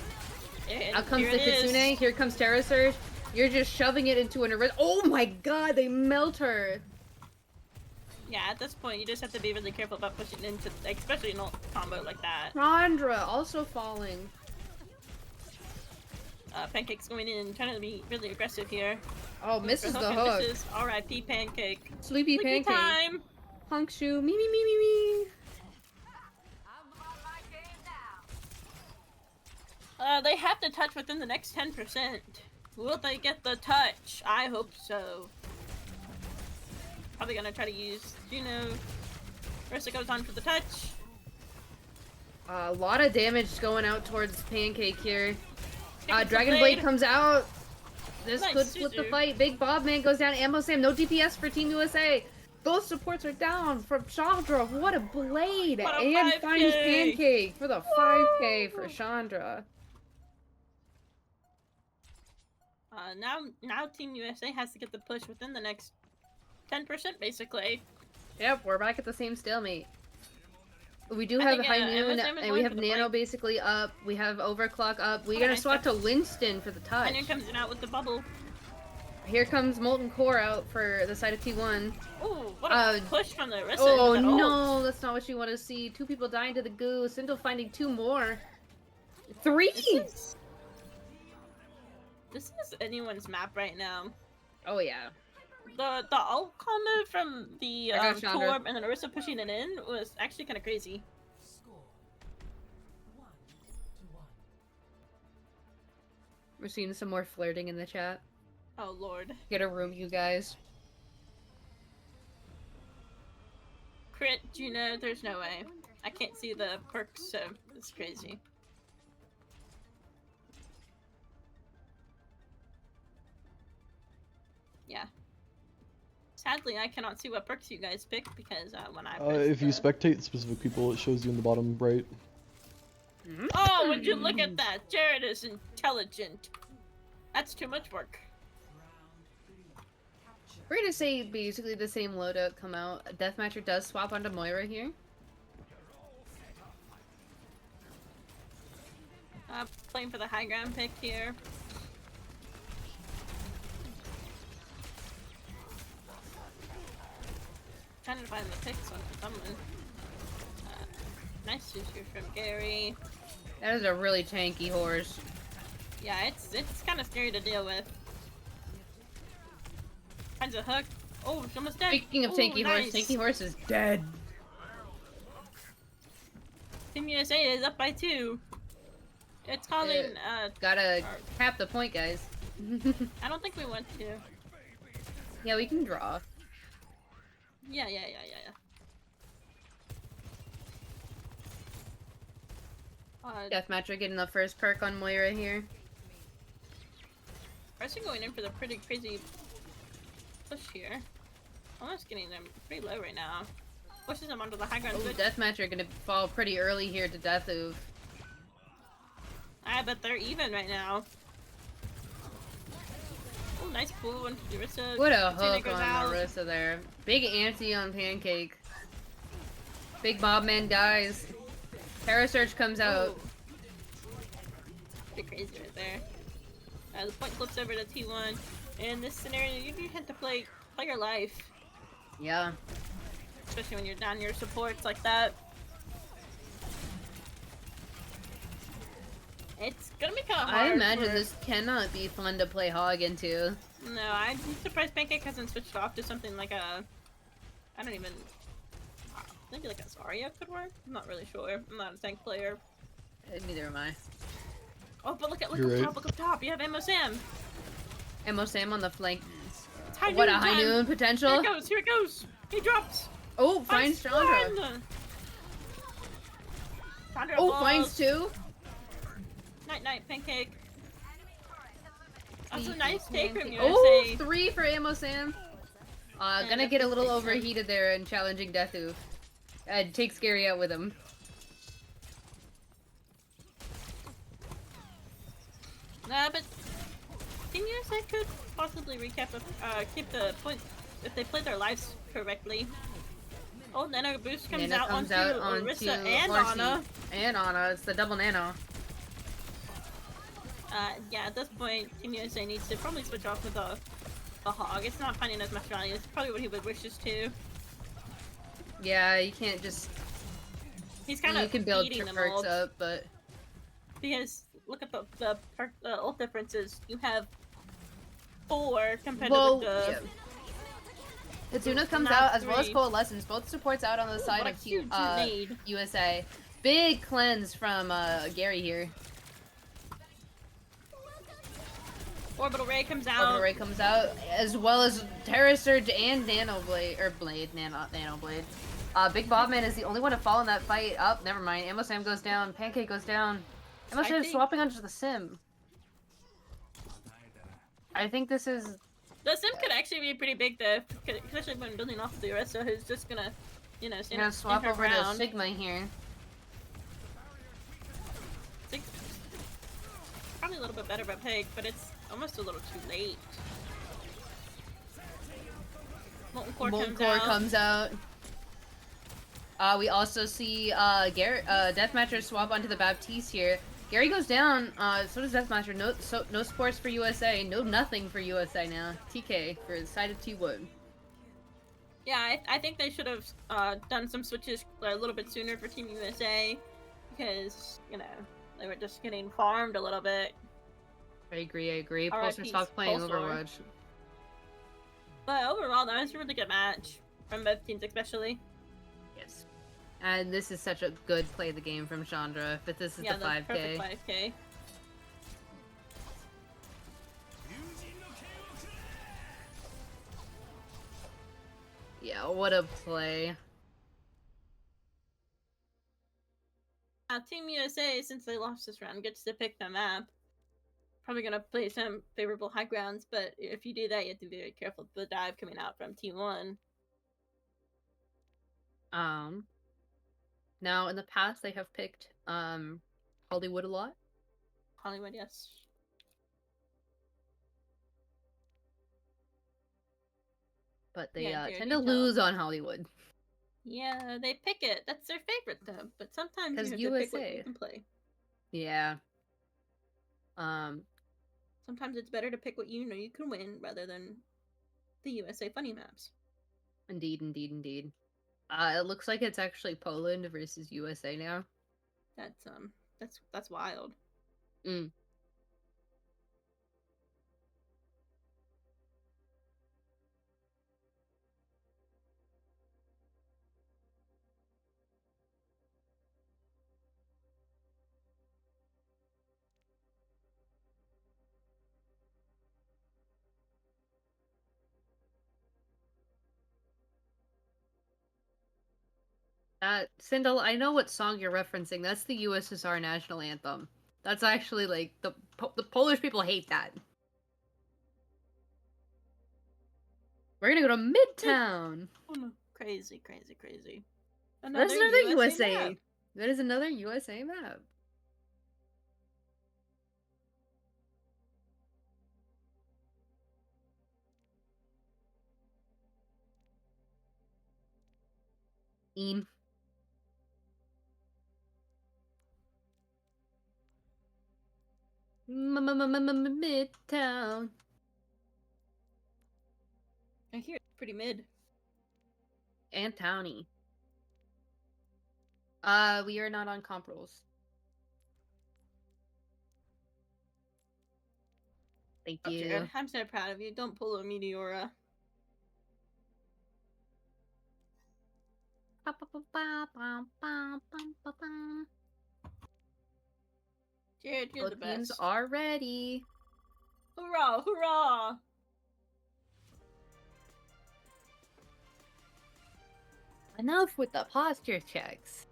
Out comes the Kitsune, here comes Terra Surge. You're just shoving it into an arena. Oh my god, they melt her! Yeah, at this point, you just have to be really careful about pushing into, especially in a combo like that. Chandra also falling. Pancake's going in and trying to be really aggressive here. Oh, misses the hook. R.I.P. Pancake. Sleepy Pancake. Time. Punk shoe. Me. They have to touch within the next 10%. Will they get the touch? I hope so. Probably gonna try to use Juno. First it goes on for the touch. A lot of damage going out towards Pancake here. Dragon Blade comes out. This could flip the fight. Big Bob Man goes down. Ammo Sam, no DPS for Team USA. Both supports are down from Chandra. What a blade! And finds Pancake for the 5K for Chandra. Now Team USA has to get the push within the next 10% basically. Yep, we're back at the same stalemate. We do have High Noon, and we have Nano basically up. We have Overclock up. We're gonna swap to Winston for the touch. And here comes out with the bubble. Here comes Molten Core out for the side of T1. Ooh, what a push from the Rissa. Oh no, that's not what you want to see. 2 people dying to the goo. Sindel finding 2 more. 3! This is anyone's map right now. Oh yeah. The ult combo from the Torb and then Orisa pushing it in was actually kind of crazy. We're seeing some more flirting in the chat. Oh lord. Get a room, you guys. Crit, Juno, there's no way. I can't see the perks, so it's crazy. Yeah. Sadly, I cannot see what perks you guys pick because when I if you spectate specific people, it shows you in the bottom right. Oh, would you look at that? Jared is intelligent. That's too much work. We're gonna say basically the same loadout come out. Deathmatcher does swap onto Moira here. Playing for the high ground pick here. Trying to find the picks on someone. Nice sushi from Gary. That is a really tanky horse. Yeah, it's kind of scary to deal with. Finds a hook. Oh, she's almost dead. Speaking of tanky horse, tanky horse is dead. Team USA is up by 2. It's calling. Gotta cap the point, guys. I don't think we want to. Yeah, we can draw. Yeah. Deathmatcher getting the first perk on Moira here. We're actually going in for the pretty crazy push here. Almost getting them pretty low right now. Pushes them onto the high ground. Oh, Deathmatch are gonna fall pretty early here to Deathu. I bet they're even right now. Oh, nice pull into Marissa. What a hook on Marissa there. Big anti on Pancake. Big Bobman dies. Terra Search comes out. Pretty crazy right there. The point flips over to T1. In this scenario, you do have to play your life. Yeah. Especially when you're down your supports like that. It's gonna be kind of hard. I imagine this cannot be fun to play Hog into. No, I'm surprised Pancake hasn't switched off to something like a... I don't even... Maybe like a Zarya could work? I'm not really sure. I'm not a tank player. Neither am I. Oh, but look up You're top, look up top. You have Ammo Sam. Ammo Sam on the flank. What a high noon potential. Here it goes. He drops. Oh, finds Chandra. Oh, finds two. Night, Pancake. That's a nice take from USA. Oh, 3 for Ammo Sam. Gonna get a little overheated there and challenging Deathu. Take Scary out with him. Nah, but Team USA could possibly recap keep the point if they play their lives correctly. Oh, Nano boost comes out onto Orisa and Ana. And Ana, it's the double Nano. Yeah, at this point, Team USA needs to probably switch off with the Hog. It's not finding as much value. It's probably what he would wish us to. Yeah, you can't just... He's kind of you can build perks up, but... Because, look at the ult differences. You have 4 compared to the... Yeah. Katuna comes out as well as Coalescence. Both supports out on the side of USA. Big cleanse from Gary here. Orbital Ray comes out. As well as Terra Surge and Nano Blade, Nano Blade. Big Bobman is the only one to fall in that fight. Oh, never mind. Ammo Sam goes down. Pancake goes down. Ammo Sam is swapping onto the Sim. I think this is... The Sim could actually be pretty big though, especially when building off of the Orisa, who's just gonna, you know, stand swap over to Sigma here. Probably a little bit better by Pig, but it's almost a little too late. Molten Core comes out. We also see Deathmatcher swap onto the Baptiste here. Gary goes down, so does Deathmatcher. No sports for USA. No nothing for USA now. TK for the side of T1. Yeah, I think they should have done some switches a little bit sooner for Team USA, because, you know, they were just getting farmed a little bit. I agree. Pulsar stopped playing Overwatch. But overall, that was a really good match from both teams, especially. Yes. And this is such a good play of the game from Chandra, but this is the 5K. Perfect 5K. Yeah, what a play. Team USA, since they lost this round, gets to pick the map. Probably gonna play some favorable high grounds, but if you do that, you have to be very careful with the dive coming out from T1. Now in the past they have picked Hollywood a lot. Hollywood, yes. But they tend to lose on Hollywood. Yeah, they pick it. That's their favorite though. But sometimes you have to pick what you can play. Yeah. Sometimes it's better to pick what you know you can win rather than the USA funny maps. Indeed. It looks like it's actually Poland versus USA now. That's wild. Sindel, I know what song you're referencing. That's the USSR national anthem. That's actually, like, the Polish people hate that. We're gonna go to Midtown. Oh no. Crazy, crazy, crazy. That's another USA. Map. That is another USA map. Midtown. I hear it's pretty mid. And towny. We are not on comp rolls. Thank you. Jared, I'm so proud of you. Don't pull a Meteora. Jared, you're the Both teams best. are ready. Hurrah! Hurrah! Enough with the posture checks.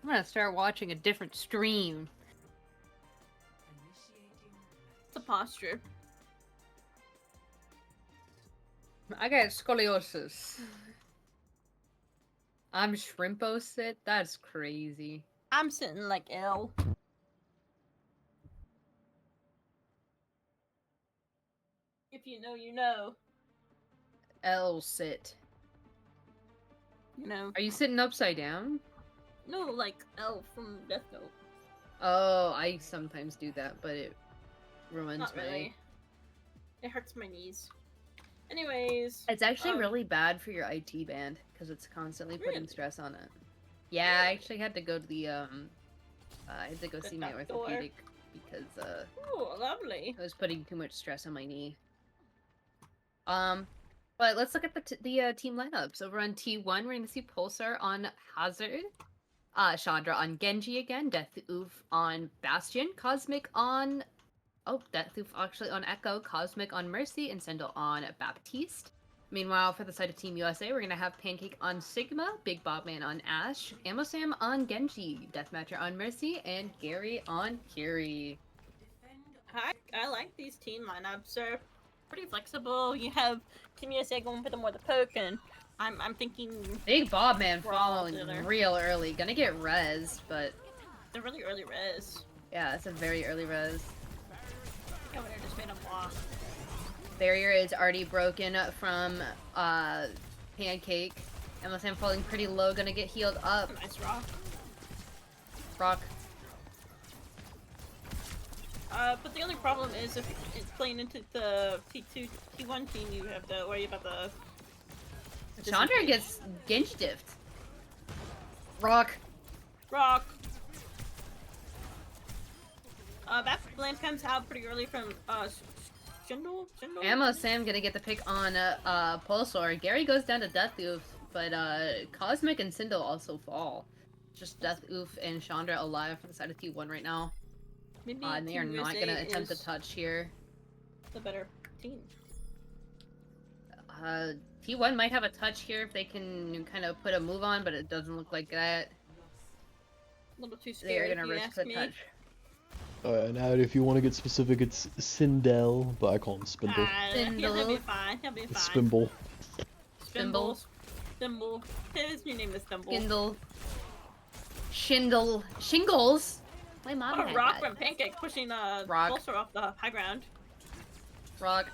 I'm gonna start watching a different stream. It's a posture. I got scoliosis. I'm shrimpo sit? That's crazy. I'm sitting like L. If you know, you know. L sit. You know. Are you sitting upside down? No, like L from Death Note. Oh, I sometimes do that, but it ruins Not my... really. It hurts my knees. Anyways. It's actually really bad for your IT band, because it's constantly putting stress on it. Yeah, I actually had to go to the, I had to go see my orthopedic, because, Ooh, lovely. I was putting too much stress on my knee. But let's look at the team lineups. Over on T1, we're going to see Pulsar on Hazard, Chandra on Genji again, Deathoof on Bastion, Cosmic on... Oh, Deathoof actually on Echo, Cosmic on Mercy, and Sindel on Baptiste. Meanwhile, for the side of Team USA, we're going to have Pancake on Sigma, Big Bobman on Ashe, Amosam on Genji, Deathmatcher on Mercy, and Gary on Kiri. I like these team lineups. They're pretty flexible. You have Team USA going for the poke, and I'm thinking Big Bobman following real early. Gonna get res, but they're really early res. Yeah, it's a very early res. I would have just made them walk. Barrier is already broken from Pancake. Unless I'm falling pretty low, gonna get healed up. Nice rock. Rock. But the only problem is if it's playing into the T2, T1 team, you have to worry about the... Chandra gets Genji diffed. Rock. Rock. That land comes out pretty early from, Shindle? Ammo Sam gonna get the pick on, Pulsar. Gary goes down to Deathoof, but, Cosmic and Sindel also fall. Just Deathoof and Chandra alive on the side of T1 right now. Maybe and they are not going to attempt to touch here. The better team. T1 might have a touch here if they can kind of put a move on, but it doesn't look like that. A little too scary. They are going to risk the touch. Now, if you want to get specific, it's Sindel, but I call him Spindle. He'll be fine. He'll be fine. Spimble. Spimble. Spimble. His new name is Spimble. Skindle. Shindle. Shingles. My mom had Rock that. from Pancake pushing Rock. Pulsar off the high ground. Rock.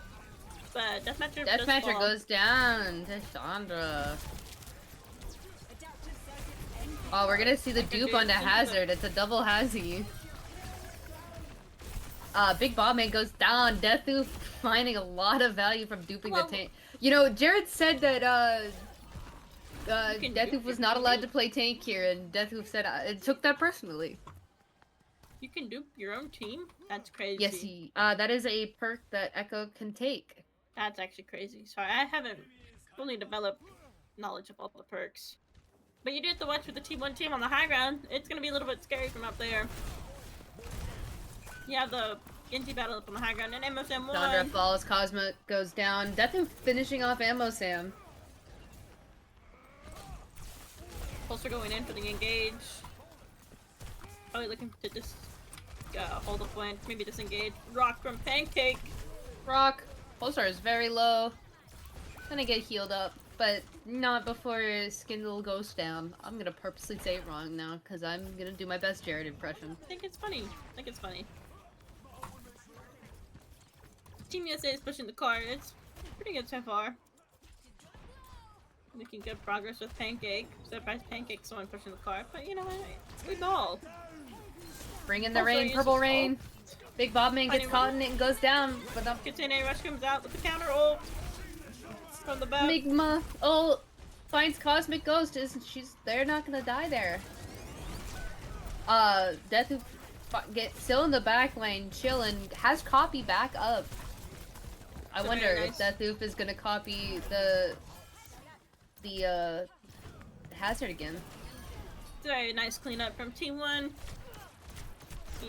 But Deathmatcher goes down to Chandra. Oh, we're gonna see the dupe onto Hazard. It's a double Hazzy. Big Bobman goes down. Deathoof finding a lot of value from duping the tank. You know, Jared said that Deathoof was not allowed to play tank here, and Deathoof said it took that personally. You can dupe your own team? That's crazy. Yes, that is a perk that Echo can take. That's actually crazy. Sorry, I haven't fully developed knowledge of all the perks. But you do have to watch with the T1 team on the high ground. It's gonna be a little bit scary from up there. You have the Genji battle up on the high ground, and Amosam won. Chandra falls, Cosmic goes down. Deathoof finishing off Amosam. Pulsar going in for the engage. Probably looking to just hold the point, maybe disengage. Rock from Pancake. Rock. Pulsar is very low. gonna get healed up, but not before Skindle goes down. I'm gonna purposely say it wrong now, because I'm gonna do my best Jared impression. I think it's funny. I think it's funny. Team USA is pushing the car. It's pretty good so far. Making good progress with Pancake. Surprise Pancake, someone pushing the car. But you know what? We ball. Bring in the rain, purple rain. Big Bobman gets caught in it and goes down. But the Kitsune Rush comes out with the counter ult from the back. Migma ult finds Cosmic Ghost. They're not gonna die there. Death get still in the back lane, chilling. Has copy back up. I wonder if Deathloop is gonna copy the hazard again. Very nice cleanup from Team 1.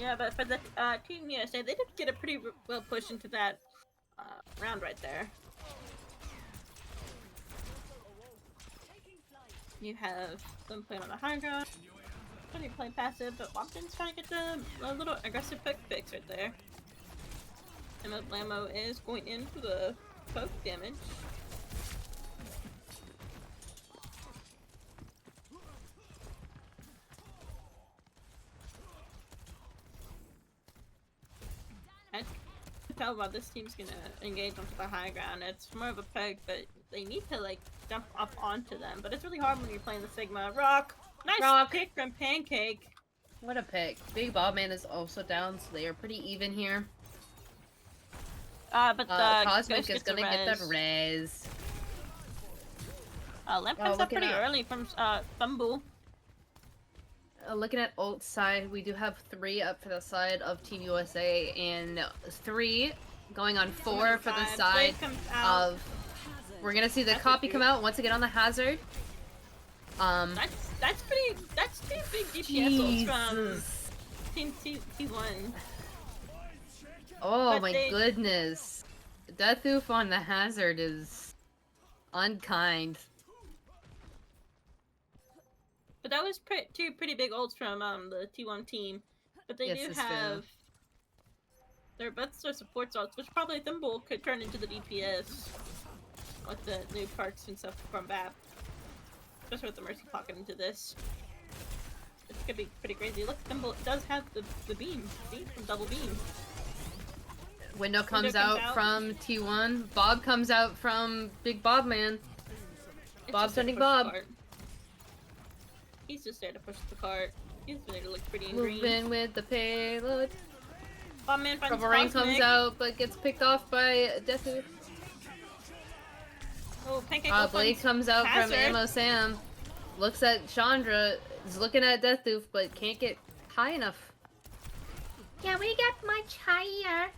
Yeah, but for the Team USA, they did get a pretty well push into that round right there. You have them playing on the high ground. Pretty play passive, but Wampton's trying to get a little aggressive poke fix right there. And Blammo is going in for the poke damage. I can tell about this team's gonna engage onto the high ground. It's more of a poke, but they need to like jump up onto them. But it's really hard when you're playing the Sigma. Rock! Nice pick from Pancake! What a pick. Big Bobman is also down, so they are pretty even here. But Cosmic is gonna get the res. Lamp comes up pretty early from Fumble. Looking at ult side, we do have 3 up for the side of Team USA and 3 going on 4 for the side of. We're gonna see the copy come out once again on the hazard. That's two big DPS ults from Team T1. Oh but my goodness. Deathoof on the hazard is unkind. But that was two pretty big ults from the T1 team. But they do have... They're both their support ults, which probably Thimble could turn into the DPS with the new perks and stuff from BAP. Especially with the Mercy pocket into this. It's gonna be pretty crazy. Look, Thimble does have the beam. See? From double beam. Window comes out from T1. Bob comes out from Big Bobman. Bob sending Bob. He's just there to push the cart. He's there to look pretty and green. Moving with the payload. Bobman finds Purple Rain comes out, but gets picked off by Deathoof. Oh, Pancake Blade comes out from Ammo Sam. Looks at Chandra. Is looking at Deathoof, but can't get high enough. Can we get much higher?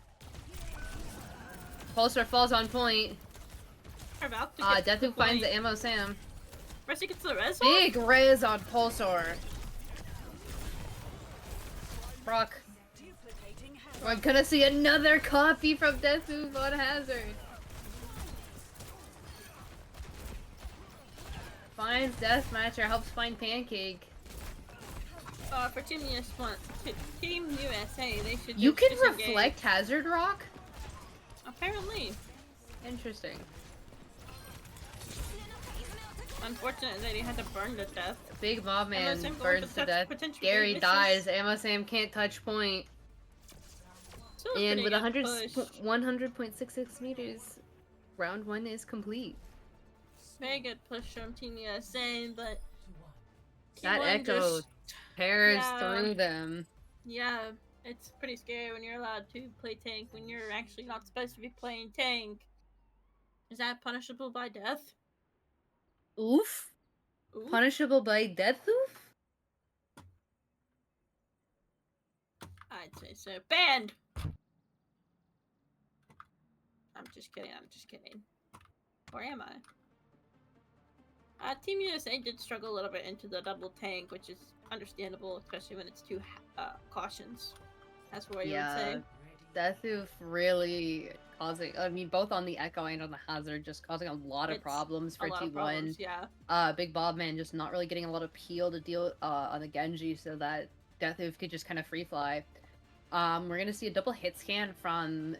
Pulsar falls on point. Deathoof finds the Ammo Sam. Mercy gets the res. Big res on Pulsar. Brock. We're gonna see another copy from Deathoof on hazard. Finds Deathmatcher, helps find Pancake. For Team USA, they should. You can reflect hazard rock? Apparently. Interesting. Unfortunately, they had to burn to death. Big Bobman burns to death. Gary dies. Ammo Sam can't touch point. And with 100.66 meters, round 1 is complete. Very good push from Team USA, but that echo tears through them. Yeah, it's pretty scary when you're allowed to play tank when you're actually not supposed to be playing tank. Is that punishable by death? Oof. Punishable by death, oof? I'd say so. Banned! I'm just kidding, Where am I? Team USA did struggle a little bit into the double tank, which is understandable, especially when it's 2 cautions. That's what you would say. Deathoof really causing, I mean, both on the Echo and on the Hazard, just causing a lot of problems for T1. Big Bobman just not really getting a lot of peel to deal on the Genji, so that Deathoof could just kind of free fly. We're gonna see a double hit scan from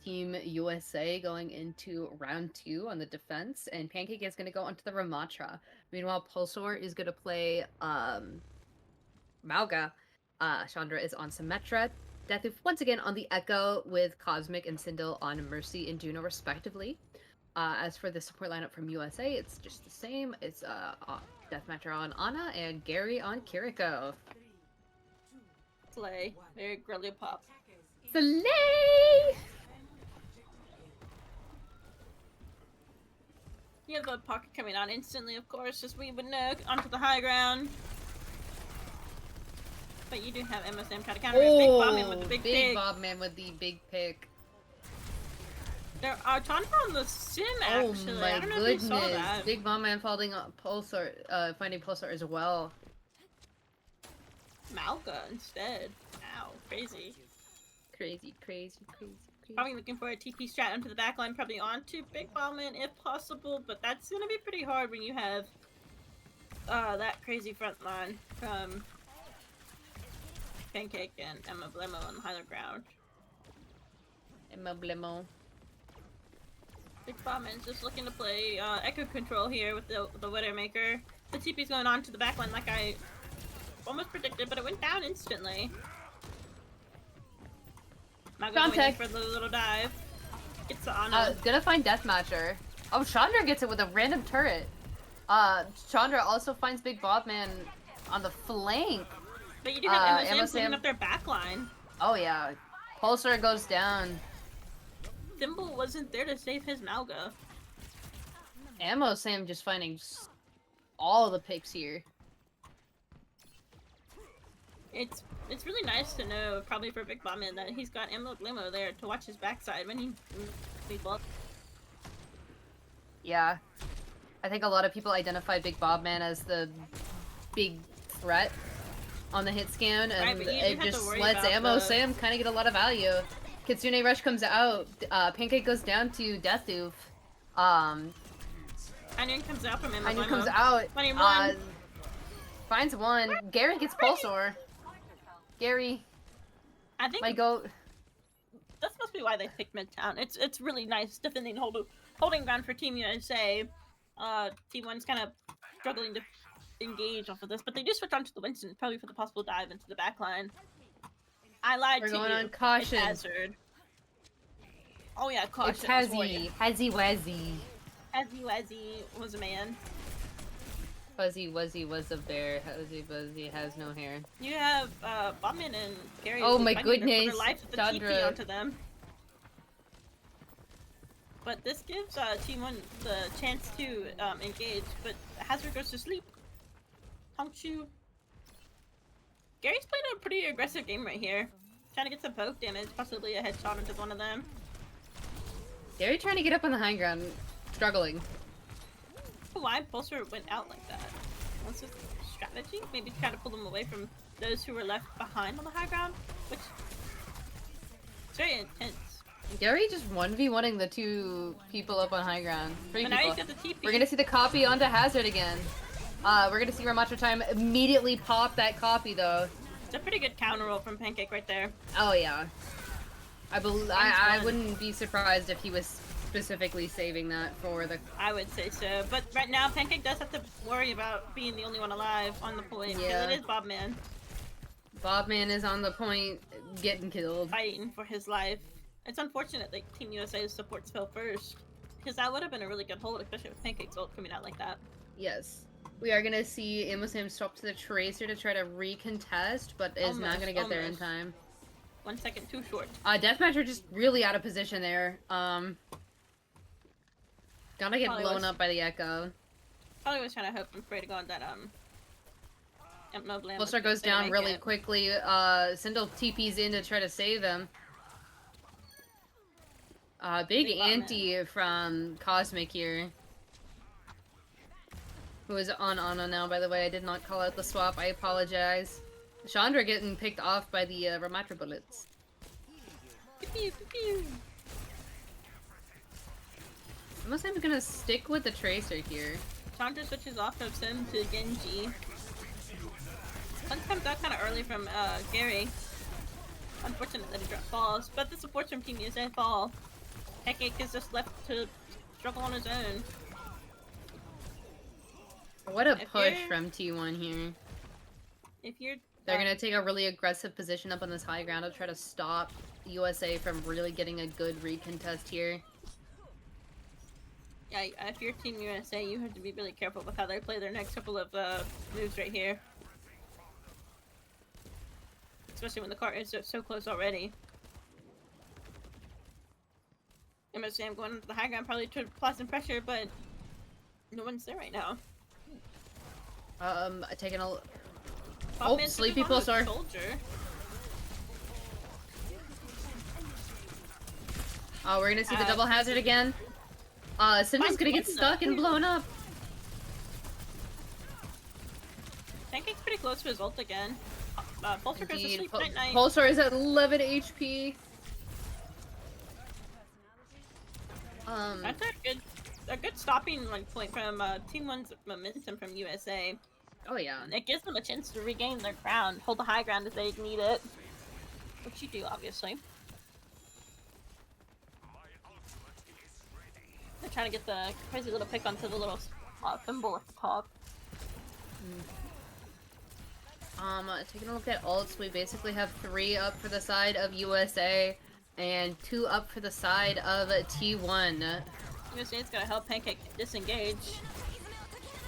Team USA going into round 2 on the defense, and Pancake is going to go onto the Ramatra. Meanwhile, Pulsar is going to play Mauga. Chandra is on Symmetra. Deathoof once again on the Echo with Cosmic and Sindel on Mercy and Juno respectively. As for the support lineup from USA, it's just the same. It's Deathmatcher on Ana and Gary on Kiriko. Slay. Very girly pop. Slay! You have the pocket coming on instantly, of course, as we would know, onto the high ground. But you do have MSM trying to counter it. Big Bobman with the big pick. Bobman with the big pick. There are tons on the sim, actually. Oh my I don't know goodness. if you saw that. Big Bobman finding Pulsar as well. Malka instead. Ow, crazy. Crazy. Probably looking for a TP strat onto the backline, probably onto Big Ballman if possible, but that's gonna be pretty hard when you have that crazy front line from Pancake and Emma Blemo on the higher ground. Emma Blemo. Big Ballman's just looking to play Echo Control here with the Widowmaker. The TP's going on to the backline like I almost predicted, but it went down instantly. Contact for the little dive. Gets the Ana. Gonna find Deathmatcher. Oh, Chandra gets it with a random turret. Chandra also finds Big Bobman on the flank. But you do have Emma Sam up their backline. Oh yeah. Pulsar goes down. Thimble wasn't there to save his Malga. Ammo Sam just finding all the picks here. It's really nice to know, probably for Big Bobman, that he's got Emma Limo there to watch his backside when he people. Yeah. I think a lot of people identify Big Bobman as the big threat on the hit scan, and right, it just lets Ammo Sam kind of get a lot of value. Kitsune Rush comes out, Pancake goes down to Deathoof. Onion comes out from Emma Onion Limo. comes out, 21. Finds one. Gary gets Pulsar. Gary, I think my goat. That's must be why they picked Midtown. It's really nice defending, holding ground for Team USA. T1's kind of struggling to engage off of this, but they do switch on to the Winston, probably for the possible dive into the backline. I lied to you. We're going on caution. It's Hazard. Oh yeah, caution. It's Hazzy. Hazzy Wazzy. Hazzy Wazzy was a man. Fuzzy Wuzzy was a bear. Fuzzy Wuzzy has no hair. You have Bobman and Gary. Oh my goodness, life with the TP onto them. But this gives Team 1 the chance to engage, but Hazard goes to sleep. Hongchu. Gary's played a pretty aggressive game right here. Trying to get some poke damage, possibly a headshot into one of them. Gary trying to get up on the high ground, struggling. Why Pulsar went out like that? What's his strategy? Maybe try to pull them away from those who were left behind on the high ground, which is very intense. Gary just 1v1ing the two people up on high ground. Three people. Now he's got the TP. We're gonna see the copy onto Hazard again. We're gonna see Ramatra Time immediately pop that copy though. It's a pretty good counter roll from Pancake right there. Oh yeah. I wouldn't be surprised if he was specifically saving that for the... I would say so, but right now Pancake does have to worry about being the only one alive on the point. Yeah. It is Bobman. Bobman is on the point, getting killed. Fighting for his life. It's unfortunate that Team USA's supports fell first, because that would have been a really good hold, especially with Pancake's ult coming out like that. Yes. We are gonna see Imosam swap to the Tracer to try to recontest, but is not gonna get there in time. 1 second too short. Deathmatcher just really out of position there. Gotta get blown up by the Echo. Probably was trying to hope and pray to God that Pulsar goes down really quickly. Sindel TP's in to try to save him. Big anti from Cosmic here. Who is on Ana now, by the way. I did not call out the swap. I apologize. Chandra getting picked off by the Ramatra bullets. Pew, pew, pew. I'm gonna stick with the Tracer here. Chandra switches off of Sim to Genji. One comes out kind of early from Gary. Unfortunate that he dropped falls, but the supports from Team USA fall. Pancake is just left to struggle on his own. What a push from T1 here. If you're... They're gonna take a really aggressive position up on this high ground to try to stop USA from really getting a good recontest here. Yeah, if you're Team USA, you have to be really careful with how they play their next couple of moves right here. Especially when the cart is so close already. MSA, I'm going into the high ground probably to apply some pressure, but no one's there right now. Taking a... Oh, Sleepy Pulsar. Oh, we're gonna see the double hazard again. Cinder's gonna get stuck and blown up. Pancake's pretty close to his ult again. Pulsar goes to sleep night. Pulsar is at 11 HP. That's a good stopping point from Team 1's momentum from USA. Oh yeah. It gives them a chance to regain their ground, hold the high ground if they need it. Which you do, obviously. They're trying to get the crazy little pick onto the little thimble at the top. Taking a look at ults, we basically have 3 up for the side of USA and 2 up for the side of T1. USA's gotta help Pancake disengage.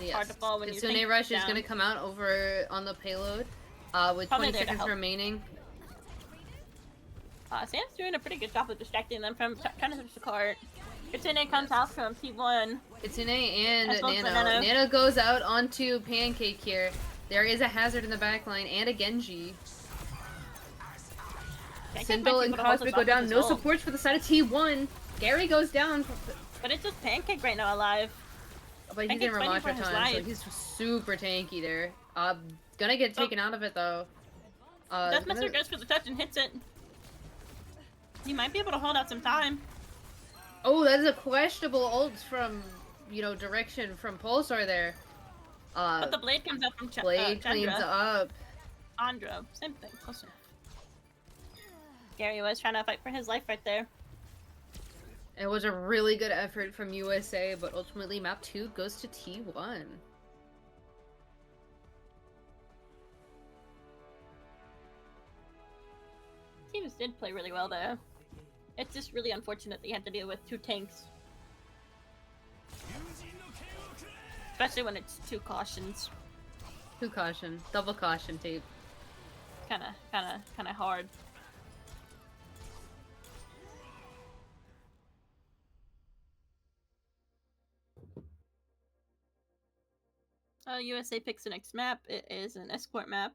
Yes. Hard to fall when Kitsune Rush is gonna come out over on the payload with Probably 20 seconds remaining. Sam's doing a pretty good job of distracting them from trying to switch the cart. Kitsune comes out from T1. Kitsune and Nano. Nano goes out onto Pancake here. There is a hazard in the backline and a Genji. Sindel and Cosmic go down. No supports for the side of T1. Gary goes down. But it's just Pancake right now alive. But he's in Ramatra time, so he's super tanky there. Gonna get taken out of it though. Deathmaster goes for the touch and hits it. He might be able to hold out some time. Oh, that is a questionable ult from, direction from Pulsar there. But the blade comes up from Blade cleans up. Andro, same thing, close enough. Gary was trying to fight for his life right there. It was a really good effort from USA, but ultimately map 2 goes to T1. Teams did play really well though. It's just really unfortunate that you had to deal with 2 tanks. Especially when it's 2 cautions. 2 caution. Double caution tape. Kinda hard. USA picks the next map. It is an escort map.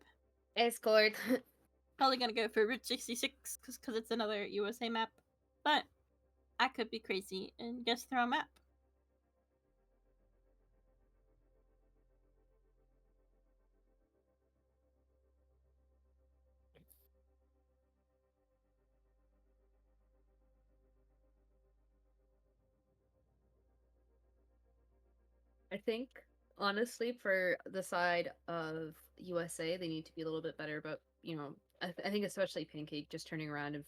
Escort. Probably gonna go for Route 66 because it's another USA map. But I could be crazy and guess the wrong map. I think, honestly, for the side of USA, they need to be a little bit better about, I think especially Pancake just turning around and,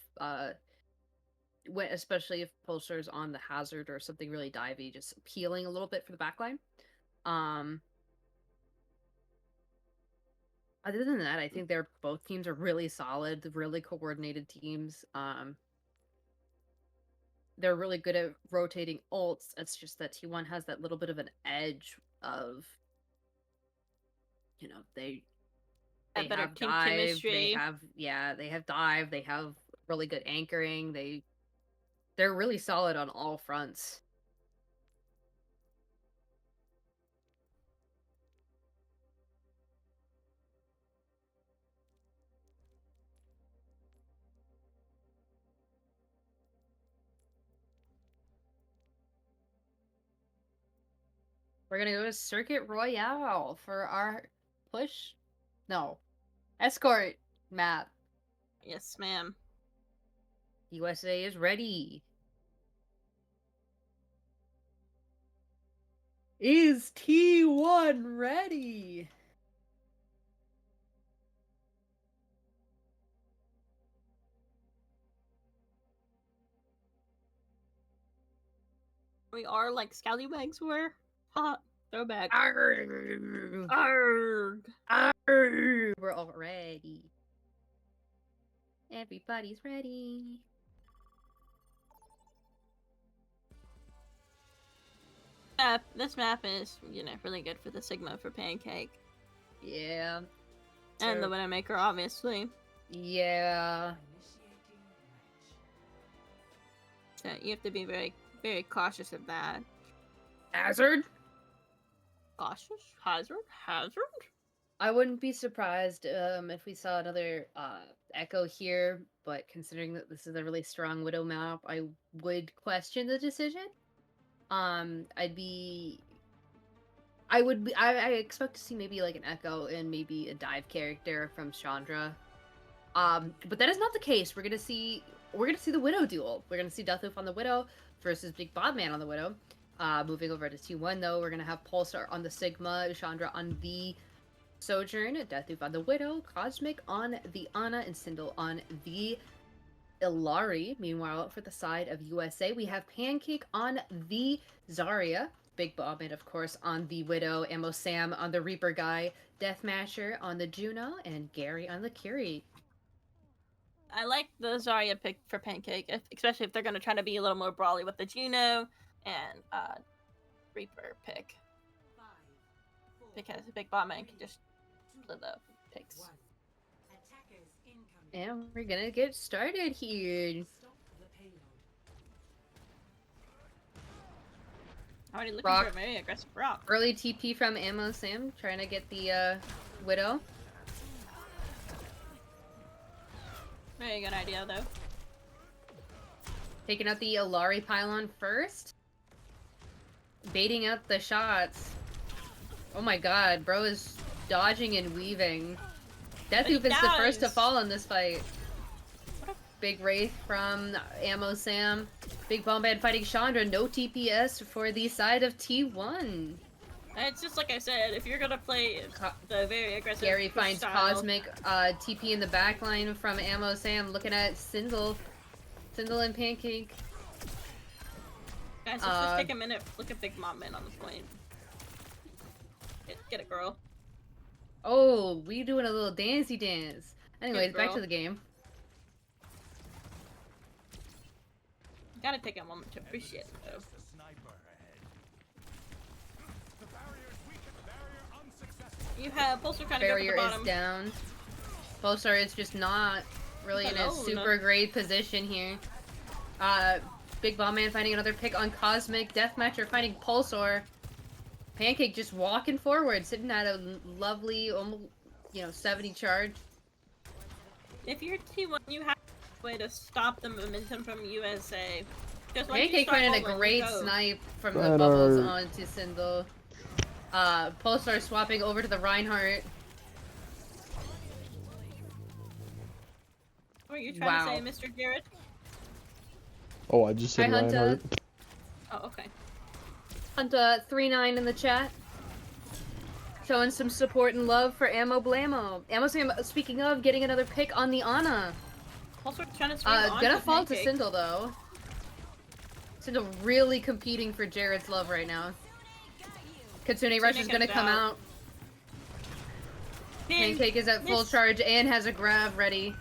especially if Pulsar's on the hazard or something really divey, just peeling a little bit for the backline. Other than that, I think both teams are really solid, really coordinated teams. They're really good at rotating ults. It's just that T1 has that little bit of an edge of, they have dive, chemistry. They have dive, they have really good anchoring. They're really solid on all fronts. We're gonna go to Circuit Royale for our escort map. Yes, ma'am. USA is ready. Is T1 ready? We are like scallywags were. Hot throwback. Arrgh. Arrgh. Arrgh. We're all ready. Everybody's ready. This map is, really good for the Sigma for Pancake. Yeah. And the Widowmaker, obviously. Yeah. So you have to be very, very cautious of that. Hazard? Cautious? Hazard? Hazard? I wouldn't be surprised if we saw another Echo here, but considering that this is a really strong Widow map, I would question the decision. I expect to see maybe like an Echo and maybe a dive character from Chandra. But that is not the case. We're gonna see the Widow duel. We're gonna see Deathloop on the Widow versus Big Bob Man on the Widow. Moving over to T1 though, we're gonna have Pulsar on the Sigma, Chandra on the Sojourn, Deathloop on the Widow, Cosmic on the Ana, and Sindel on the Illari. Meanwhile, for the side of USA, we have Pancake on the Zarya, Big Bob, and of course on the Widow, Ammo Sam on the Reaper Guy, Deathmasher on the Juno, and Gary on the Curie. I like the Zarya pick for Pancake, especially if they're going to try to be a little more brawly with the Juno and Reaper pick. Because the Big Bob Man can just play the picks. And we're gonna get started here. Already looking for a very aggressive rock. Early TP from Ammo Sam, trying to get the Widow. Very good idea, though. Taking out the Illari pylon first. Baiting out the shots. Oh my god, bro is dodging and weaving. Deathloop is the first to fall in this fight. Big Wraith from Ammo Sam. Big Bombad fighting Chandra. No TPS for the side of T1. It's just like I said, if you're gonna play the very aggressive Gary finds style, Cosmic TP in the backline from Ammo Sam. Looking at Sindel. Sindel and Pancake. Guys, let's just take a minute. Look at Big Mom Man on the point. Get it, girl. Oh, we doing a little dancey dance. Anyways, back to the game. Gotta take a moment to appreciate it, though. You have Pulsar trying to go to the bottom. Barrier is down. Pulsar is just not really in a super great position here. Big Bomb Man finding another pick on Cosmic. Deathmatcher finding Pulsar. Pancake just walking forward, sitting at a lovely, almost, 70 charge. If you're T1, you have a way to stop the momentum from USA. Pancake finding a great snipe from the bubbles onto Sindel. Pulsar swapping over to the Reinhardt. What are you trying to say, Mr. Garrett? Oh, I just said Reinhardt. Oh, okay. Hunta 39 in the chat. Showing some support and love for Ammo Blamo. Ammo Sam, speaking of, getting another pick on the Ana. Also trying to gonna fall to Sindel though. Sindel really competing for Jared's love right now. Kitsune Rush is gonna come out. Pancake is at full charge and has a grab ready.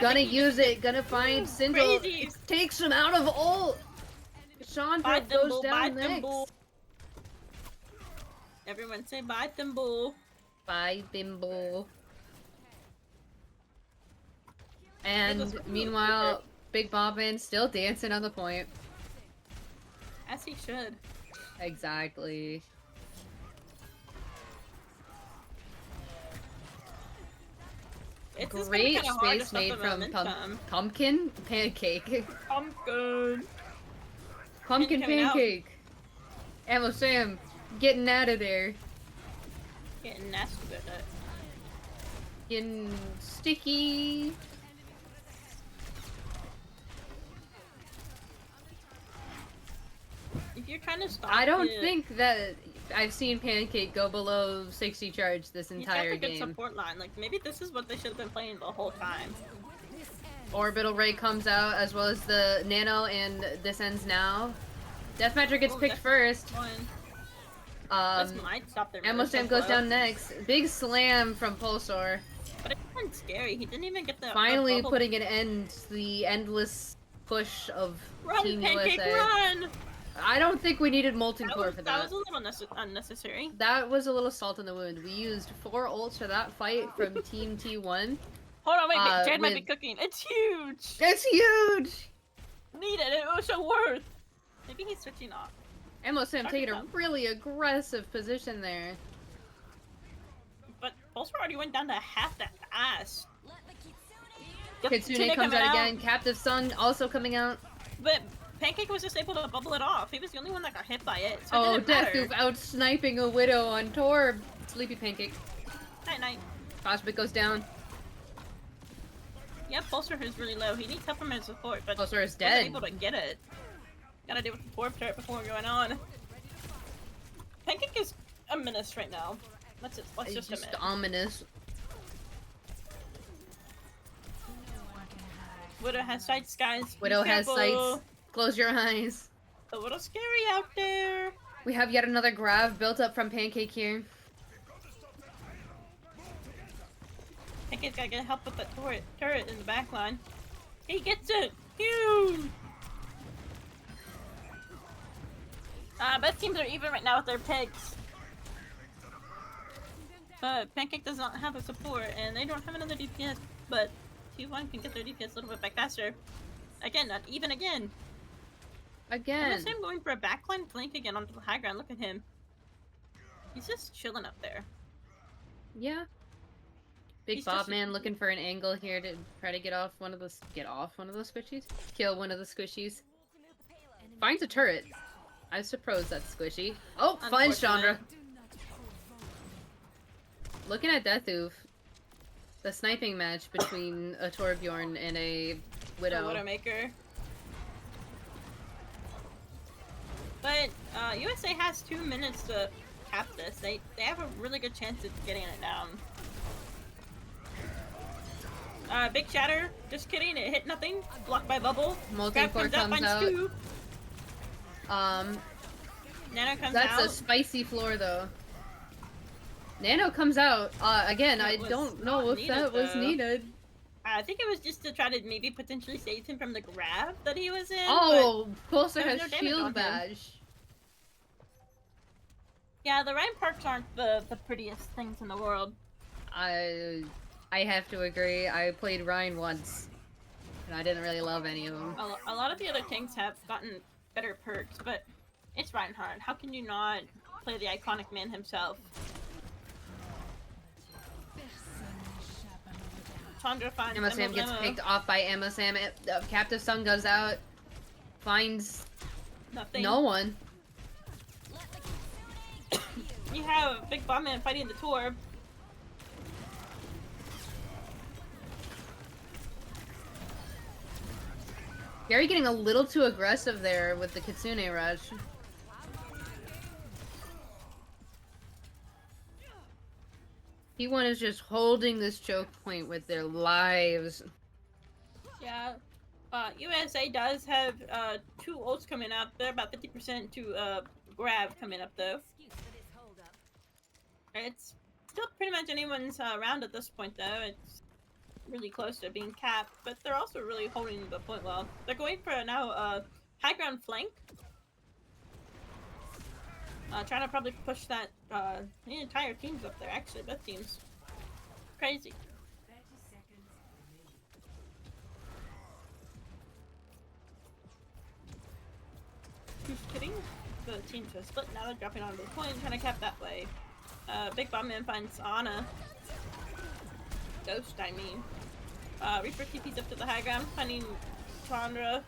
Gonna use it, gonna find Sindel. It takes him out of ult. Chandra goes down next. Everyone say bye, Thimble. Bye, Thimble. And meanwhile, Big Bobbin still dancing on the point. As he should. Exactly. It's great space made from Pumpkin Pancake. Pumpkin Pancake. Ammo Sam getting out of there. Getting nasty with it. Getting sticky. If you're trying to stop I don't think that I've seen Pancake go below 60 charge this entire game. He's got a good support line. Like, maybe this is what they should have been playing the whole time. Orbital Ray comes out, as well as the Nano, and this ends now. Deathmatcher gets picked first. This might stop their Ammo Sam goes down next. Big slam from Pulsar. But it wasn't scary. He didn't even get the finally putting an end to the endless push of Team Pancake, USA. Run! I don't think we needed Molten Core for that. That was a little unnecessary. That was a little salt in the wound. We used 4 ults for that fight from Team T1. Hold on, wait, Jade might be cooking. It's huge! It's huge! Need it, it was so worth! Maybe he's switching off. Ammo Sam taking a really aggressive position there. But Pulsar already went down to half that fast. Kitsune comes out again. Captive Sun also coming out. But Pancake was just able to bubble it off. He was the only one that got hit by it. So oh, Deathloop out sniping a Widow on Torb. Sleepy Pancake. Night. Cosmic goes down. Yeah, Pulsar is really low. He needs help from his support, but Pulsar is dead. Able to get it. Gotta deal with the Torb turret before going on. Pancake is a menace right now. Let's just admit. Ominous. Widow has sights, guys. Widow has sights. Close your eyes. A little scary out there. We have yet another grab built up from Pancake here. Pancake's gotta get help with that turret in the back line. He gets it! Huge! Both teams are even right now with their picks. But Pancake does not have a support, and they don't have another DPS, but T1 can get their DPS a little bit back faster. Again, not even again. Again. I see him going for a backline flank again onto the high ground. Look at him. He's just chilling up there. Yeah. Big Bob Man looking for an angle here to try to get off one of those squishies. Kill one of the squishies. Finds a turret. I suppose that's squishy. Oh, finds Chandra. Looking at Deathoof. The sniping match between a Torbjorn and a Widow. Widowmaker. But USA has 2 minutes to cap this. They have a really good chance of getting it down. Big shatter. Just kidding. It hit nothing. Blocked by bubble. Molten Core comes out. Two. Nano comes out. That's a spicy floor though. Nano comes out. Again, I don't know if that was needed. I think it was just to try to maybe potentially save him from the grab that he was in. Oh, Pulsar has shield badge. Yeah, the Ryan Parks aren't the prettiest things in the world. I have to agree. I played Ryan once, and I didn't really love any of them. A lot of the other tanks have gotten better perks, but it's Reinhardt. How can you not play the iconic man himself? Chandra finds Ammo Sam gets picked off by Ammo Sam. Captive Sun goes out. Finds nothing. No one. You have Big Bomb Man fighting the Torb. Gary getting a little too aggressive there with the Kitsune rush. T1 is just holding this choke point with their lives. Yeah. USA does have 2 ults coming up. They're about 50% to grab coming up though. It's still pretty much anyone's round at this point though. It's really close to being capped, but they're also really holding the point well. They're going for now high ground flank. Trying to probably push that the entire team's up there actually, both teams. Crazy. Just kidding. The teams are split now, they're dropping onto the point, trying to cap that way. Big Bomb Man finds Ana. Ghost, I mean. Reaper TP's up to the high ground, finding Chandra.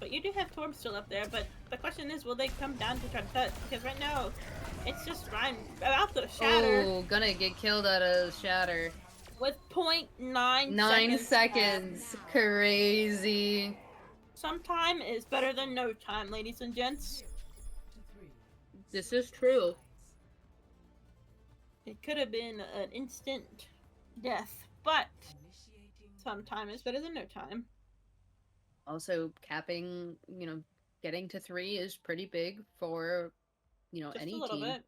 But you do have Torb still up there, but the question is, will they come down to try to touch? Because right now, it's just Ryan about to shatter. Oh, gonna get killed out of shatter. With 0.9 seconds. Crazy. Some time is better than no time, ladies and gents. This is true. It could have been an instant death, but some time is better than no time. Also, capping, Getting to 3 is pretty big for, you know, Just any a little team. bit.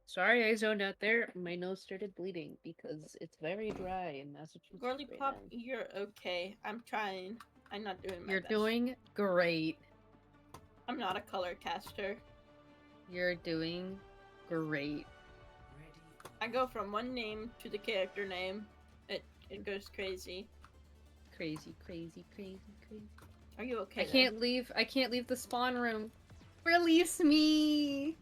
Sorry, I zoned out there. My nose started bleeding because it's very dry in Massachusetts. Girly right Pop, now. you're okay. I'm trying. I'm not doing my You're best. doing great. I'm not a color caster. You're doing great. I go from one name to the character name. It goes crazy. Crazy, crazy, crazy, crazy. Are you okay? I can't leave. I can't leave the spawn room. Release me.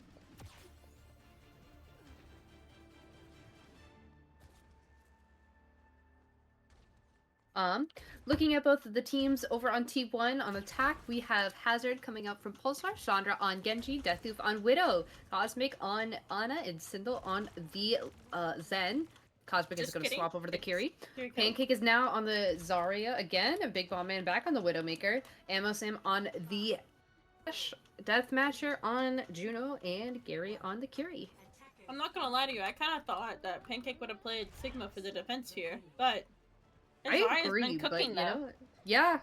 Looking at both of the teams over on T1 on attack, we have Hazard coming up from Pulsar, Chandra on Genji, Deathloop on Widow, Cosmic on Ana, and Sindel on the Zen. Cosmic is going to swap over to the Kiri. Pancake is now on the Zarya again, a Big Bomb Man back on the Widowmaker, Ammo Sam on the Deathmatcher on Juno, and Gary on the Kiri. I'm not gonna lie to you, I kind of thought that Pancake would have played Sigma for the defense here, but I agree, but you know, yeah.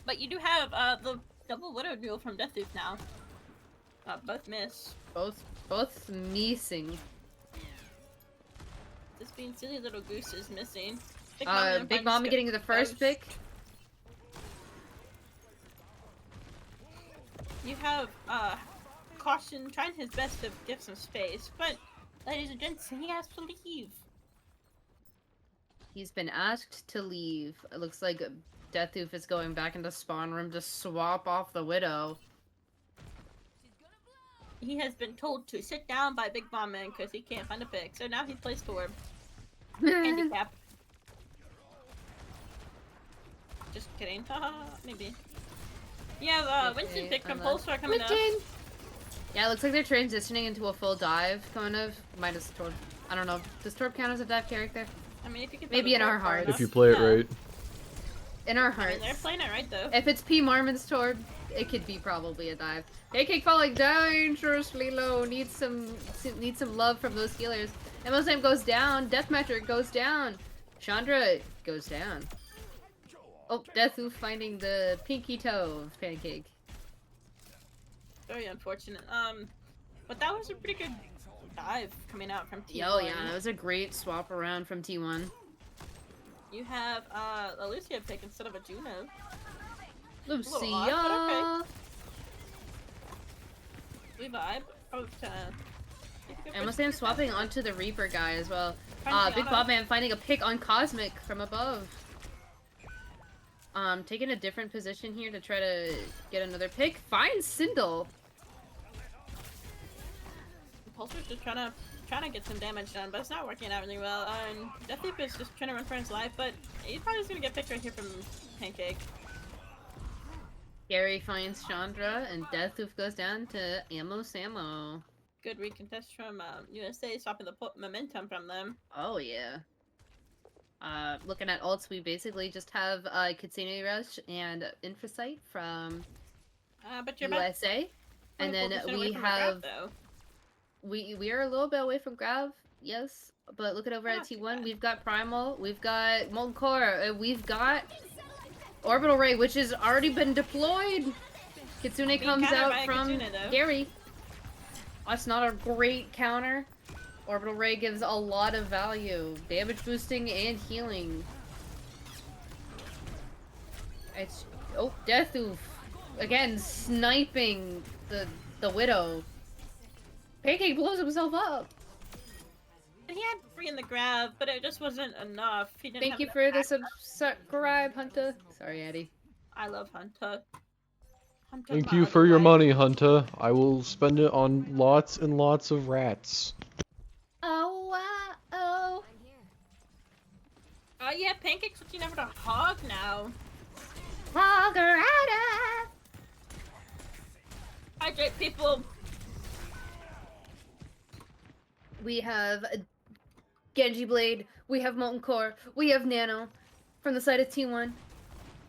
But you do have the double Widow duel from Deathloop now. Both miss. Both missing. This being silly little goose is missing. Big Mama getting the first pick. You have Caution trying his best to give some space, but ladies and gents, he has to leave. He's been asked to leave. It looks like Deathloop is going back into spawn room to swap off the Widow. He has been told to sit down by Big Bomb Man because he can't find a pick, so now he plays Torb. Handicap. Just kidding. Maybe. Yeah, Winston picked from Pulsar coming up. Yeah, it looks like they're transitioning into a full dive, kind of. Minus Torb. I don't know. Does Torb count as a dive character? I mean, if you can maybe in our hearts. If you play it right. In our hearts. I mean, they're playing it right, though. If it's P. Marmon's Torb, it could be probably a dive. AK falling dangerously low. Needs some love from those healers. MSM goes down. Deathmatcher goes down. Chandra goes down. Oh, Deathloop finding the pinky toe of Pancake. Very unfortunate. But that was a pretty good dive coming out from T1. Oh yeah, that was a great swap around from T1. You have a Lucia pick instead of a Juno. Lucia! Odd, okay. We vibe. And Sam swapping onto the Reaper guy as well. Big Bob Man finding a pick on Cosmic from above. Taking a different position here to try to get another pick. Finds Sindel. Pulsar's just trying to get some damage done, but it's not working out really well. And Deathloop is just trying to run for his life, but he's probably just gonna get picked right here from Pancake. Gary finds Chandra, and Deathloop goes down to Ammo Samo. Good recontest from USA, stopping the momentum from them. Oh yeah. Looking at ults, we basically just have Kitsune Rush and Infrasight from but you're USA, and then we have we are a little bit away from Grav, yes, but looking over at T1, we've got Primal, we've got Molten Core, we've got Orbital Ray, which has already been deployed. Kitsune comes out from Gary. That's not a great counter. Orbital Ray gives a lot of value. Damage boosting and healing. It's... Oh, Deathloop. Again, sniping the Widow. Pancake blows himself up. And he had 3 in the grab, but it just wasn't enough. He didn't Thank you for the subscribe, Hunter. Sorry, Eddie. I love Hunter. Thank you for your money, Hunter. I will spend it on lots and lots of rats. Oh, wow. Oh. Oh, yeah, Pancake's switching over to Hog now. Hogarata! Hydrate, people. We have Genji Blade, we have Molten Core, we have Nano from the side of T1.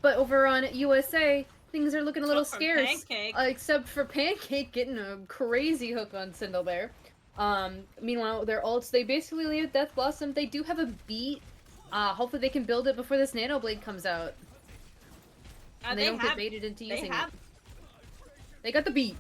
But over on USA, things are looking a little scarce. Except for Pancake getting a crazy hook on Sindel. Meanwhile, their ults, they basically leave Death Blossom. They do have a beat Hopefully they can build it before this Nano Blade comes out. And they don't get baited into using it. They got the beat.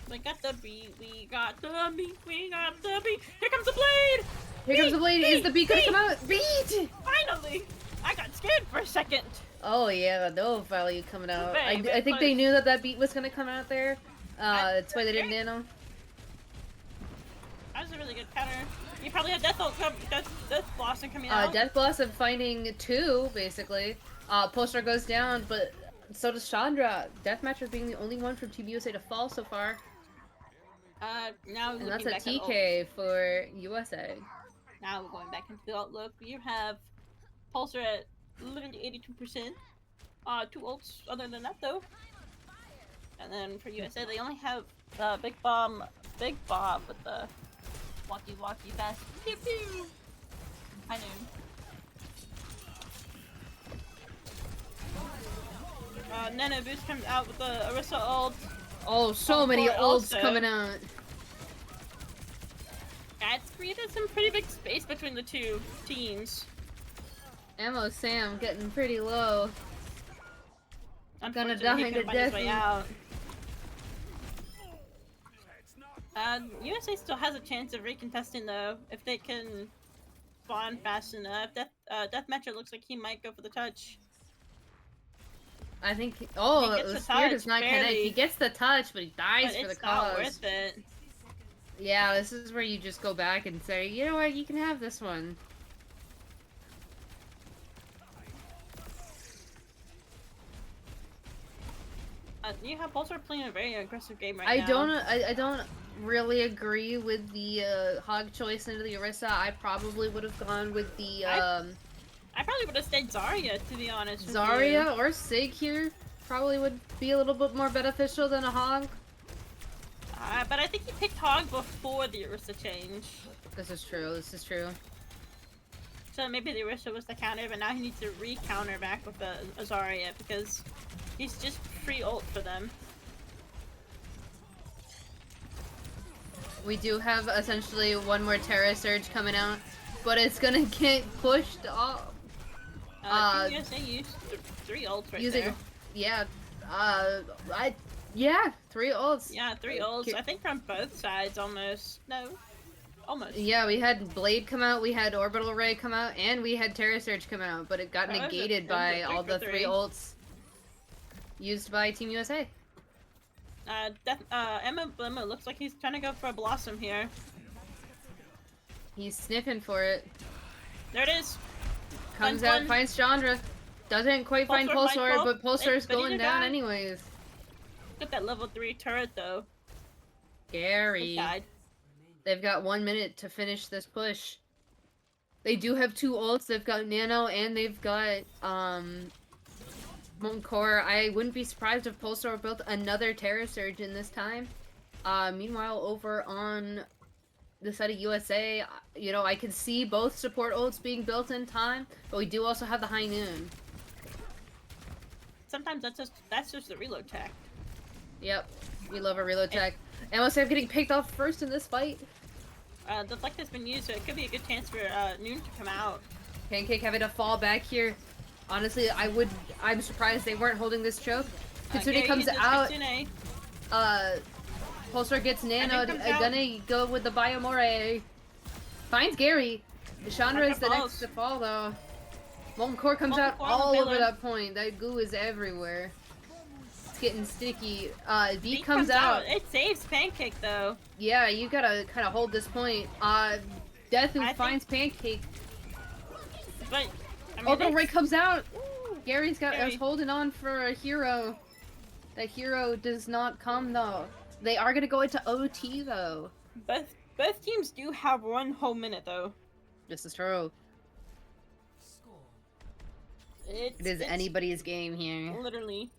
We got the beat. We got the beat. We got the beat. Here comes the blade. Here comes the blade. Is the beat gonna come out? Beat! Finally! I got scared for a second. Oh yeah, no value coming out. Very, very I think they knew that that beat was gonna come out there. That's why they didn't nano. That was a really good counter. You probably have Death Blossom coming out. Death Blossom finding 2, basically. Polestar goes down, but so does Chandra. Deathmatcher being the only one from Team USA to fall so far. Now and that's a TK for USA. Now we're going back into the outlook. You have Pulsar at literally 82%. 2 ults other than that though. And then for USA they only have Big Bomb with the walkie fast. Pew pew! I knew. Nano Boost comes out with the Orisa ult. Oh, so many ults coming out. Yeah, it's created some pretty big space between the two teams. Ammo Sam getting pretty low. Gonna die to death. USA still has a chance of recontesting though, if they can spawn fast enough. Deathmatcher looks like he might go for the touch. I think. Oh, the spear does not connect. He gets the touch, but he dies for the cause. It's not worth it. Yeah, this is where you just go back and say, you know what, you can have this one. You have Pulsar playing a very aggressive game right now. I don't really agree with the hog choice into the Orisa. I probably would have gone with the I probably would have stayed Zarya, to be honest. Zarya or Sig here probably would be a little bit more beneficial than a hog. But I think he picked hog before the Orisa change. This is true. This is true. So maybe the Orisa was the counter, but now he needs to re-counter back with the Zarya because he's just free ult for them. We do have essentially one more Terra Surge coming out, but it's gonna get pushed off. USA used 3 ults right there. Yeah, yeah, 3 ults. Yeah, 3 ults. I think from both sides almost. No, almost. Yeah, we had Blade come out, we had Orbital Ray come out, and we had Terra Surge come out, but it got negated by all the 3 ults used by Team USA. Emma looks like he's trying to go for a Blossom here. He's sniffing for it. There it is. Comes out, finds Chandra. Doesn't quite find Pulsar, but Pulsar's going down anyways. Got that level 3 turret though. Scary. They've got 1 minute to finish this push. They do have 2 ults. They've got Nano and they've got Molten Core. I wouldn't be surprised if Pulsar built another Terra Surge in this time. Meanwhile, over on the side of USA, you know, I can see both support ults being built in time, but we do also have the High Noon. Sometimes that's just the reload tech. Yep, we love a reload tech. And I'm getting picked off first in this fight. The flex has been used, so it could be a good chance for Noon to come out. Pancake having to fall back here. Honestly, I'm surprised they weren't holding this choke. Kitsune comes out. Kitsune. Pulsar gets nanoed. Gonna go with the Biomore. Finds Gary. Chandra is the next to fall though. Molten Core comes out all over that point. That goo is everywhere. It's getting sticky. Beat comes out. It saves Pancake though. Yeah, you gotta kind of hold this point. Death who finds Pancake. But I mean, Orbital Ray comes out. Gary's is holding on for a hero. That hero does not come though. They are gonna go into OT though. Both teams do have 1 whole minute though. This is true. It is anybody's game here. Literally.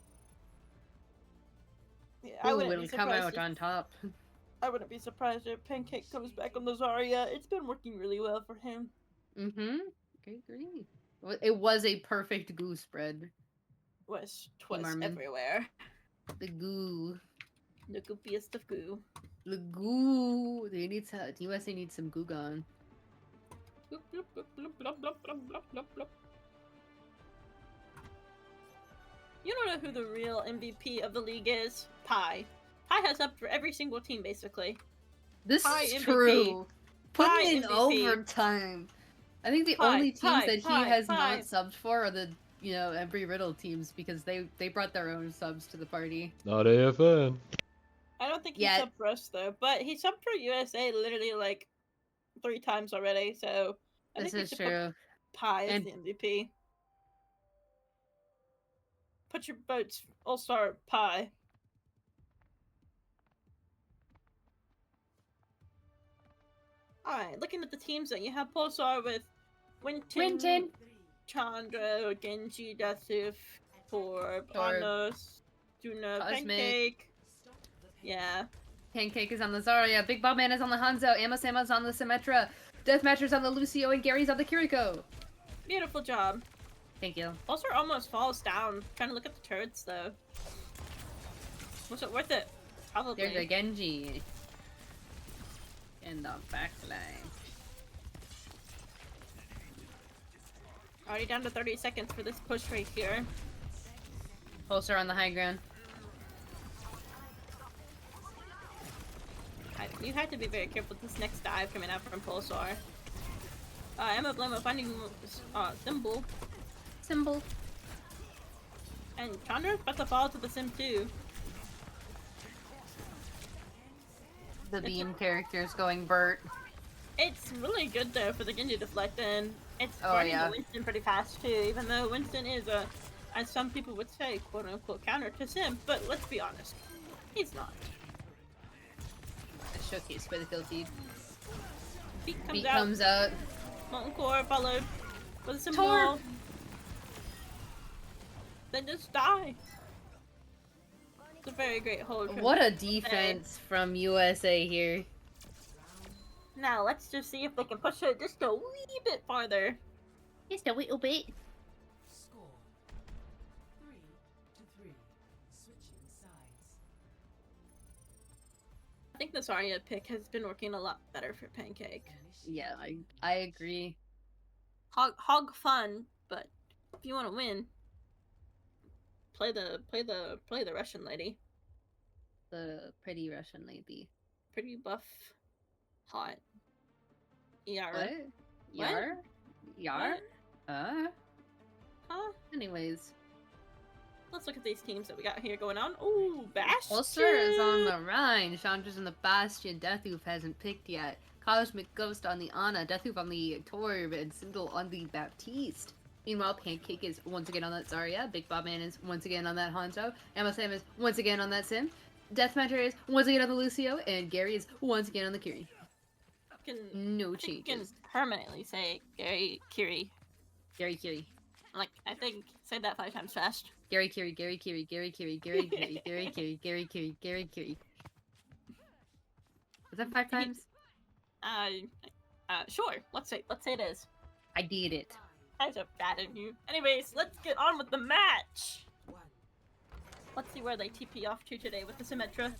Yeah, Who will come out on top? I wouldn't be surprised if Pancake comes back on the Zarya. It's been working really well for him. Mm-hmm. I agree. It was a perfect goo spread. Twas everywhere. The goo. The goopiest of goo. The goo. USA needs some goo gone. Bloop, bloop, bloop, bloop, bloop, bloop, bloop, bloop, bloop. You don't know who the real MVP of the league is? Pi. Pi has up for every single team, basically. This Pi is MVP. true. Putting Pi in MVP. overtime. I think the Pi, only teams that he has Pi. not subbed for are the, Embry Riddle teams because they brought their own subs to the party. Not AFN. I don't think he subbed for us, though, but he subbed for USA literally, like, 3 times already, so I This think is we should true. put Pi as And- the MVP. Put your votes All-Star Pi. Alright, looking at the teams that you have Pulsar with Winton, Chandra, Genji, Deathoof, Torb, Anos, Duna, Cosmic. Pancake. Yeah. Pancake is on the Zarya, Big Bob Man is on the Hanzo, Ama's on the Symmetra, Deathmatcher's on the Lucio, and Gary's on the Kiriko. Beautiful job. Thank you. Pulsar almost falls down. Trying to look at the turrets, though. Was it worth it? Probably. There's a Genji. In the backline. Already down to 30 seconds for this push right here. Pulsar on the high ground. You have to be very careful with this next dive coming out from Pulsar. Emma Blema finding Symbol. And Chandra's about to fall to the Sim too. The beam character's going Bert. It's really good though for the Genji deflect in. It's Oh, running yeah. the Winston pretty fast too, even though Winston is a, as some people would say, quote unquote counter to Sim, but let's be honest, he's not. A showcase by the kill feed. Beat comes out. Molten Core followed with a Symbol. Torb. Then just die. It's a very great hold. from What a USA. defense from USA here. Now let's just see if they can push it just a wee bit farther. Just a little bit. Score 3-3. Switching sides. I think this Arya pick has been working a lot better for Pancake. Yeah, I agree. Hog fun, but if you want to win, play the Russian lady. The pretty Russian lady. Pretty buff, hot. ERAU. What? Yar? Yar? What? Huh? Anyways. Let's look at these teams that we got here going on. Ooh, Bastion! Pulsar is on the Rhine. Chandra's on the Bastion. Deathoof hasn't picked yet. Cosmic Ghost on the Ana. Deathoof on the Torb. And Sindel on the Baptiste. Meanwhile, Pancake is once again on that Zarya. Big Bob Man is once again on that Hanzo. Emma Sam is once again on that Sim. Deathmatcher is once again on the Lucio. And Gary is once again on the Kiri. No You can changes. permanently say Gary Kiri. Gary Kiri. Like, I think, say that 5 times fast. Gary Kiri, Gary Kiri, Gary Kiri, Gary Kiri, Gary Kiri, Gary Kiri, Gary Kiri. Is that 5 times? Sure. Let's say it is. I did it. I just batted you. Anyways, let's get on with the match. Let's see where they TP off to today with the Symmetra.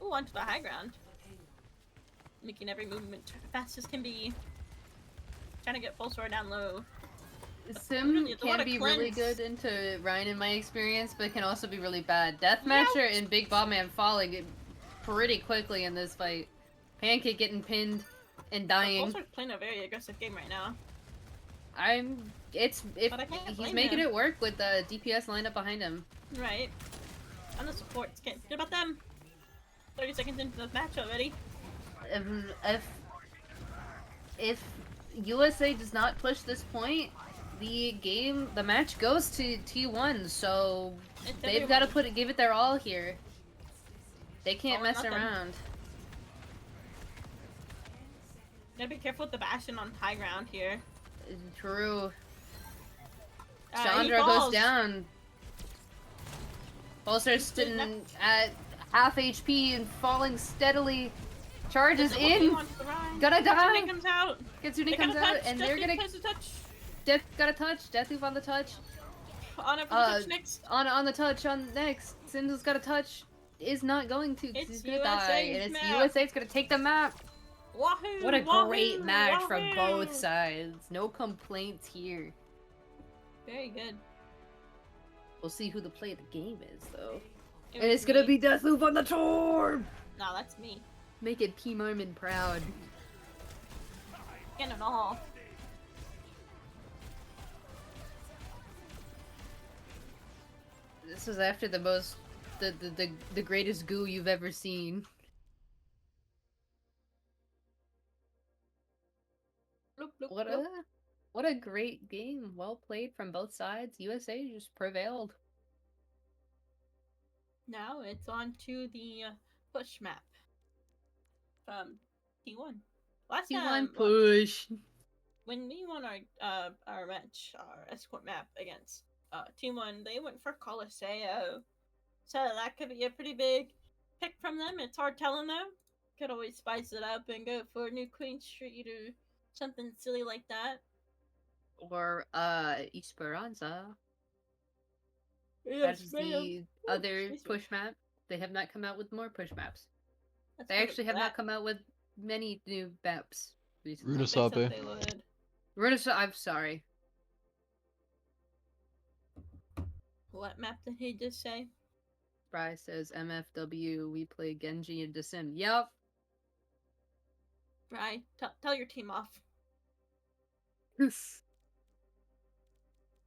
Ooh, onto the high ground. Making every movement fast as can be. Trying to get Pulsar down low. Sim Really, it's a lot can of be really cleanse. good into Rhine in my experience, but can also be really bad. Deathmatcher and Big Bob Man falling pretty quickly in this fight. Pancake getting pinned and dying. Pulsar's playing a very aggressive game right now. But I can't he's making it work with the DPS lined up behind him. Right. And the supports can't forget about them. 30 seconds into the match already. If USA does not push this point, the match goes to T1, so It's they've got to everyone. give it their all here. They can't All or mess nothing. around. Gotta be careful with the Bastion on high ground here. True. He Chandra goes falls. down. Pulsar's sitting at half HP and falling steadily. Charges Doesn't look in. onto the Rhine. Gonna die. Katsune comes out. Kitsune They comes got a out, touch. and Death they're Loop gonna plays a touch. got a touch. Deathoof on the touch. On it for the touch next. On the touch on next. Sindel's got a touch. Is not going to. 'Cause It's he's gonna die, USA's and it's map. USA's gonna take the map. Wahoo! What a wahoo, great match from both wahoo! sides. No complaints here. Very good. We'll see who the play of the game is, though. It And was it's gonna me. be Deathloop on the tour! No, that's me. Make it P. Marmon proud. Get it all. This was after the greatest goo you've ever seen. Bloop, bloop, What bloop. a great game. Well played from both sides. USA just prevailed. Now it's on to the push map from T1. Last T1 time, push. when we won our match, our escort map against T1, they went for Colosseo. So that could be a pretty big pick from them. It's hard telling though. Could always spice it up and go for New Queen Street or something silly like that. Or Esperanza. Yes, That's ma'am. the other excuse me. push map. They have not come out with more push maps. Let's They go actually with have that. not come out with many new maps recently. They said Runasape. they would. I'm sorry. What map did he just say? Bry says MFW, we play Genji and Decim. Yup. Right. Tell your team off.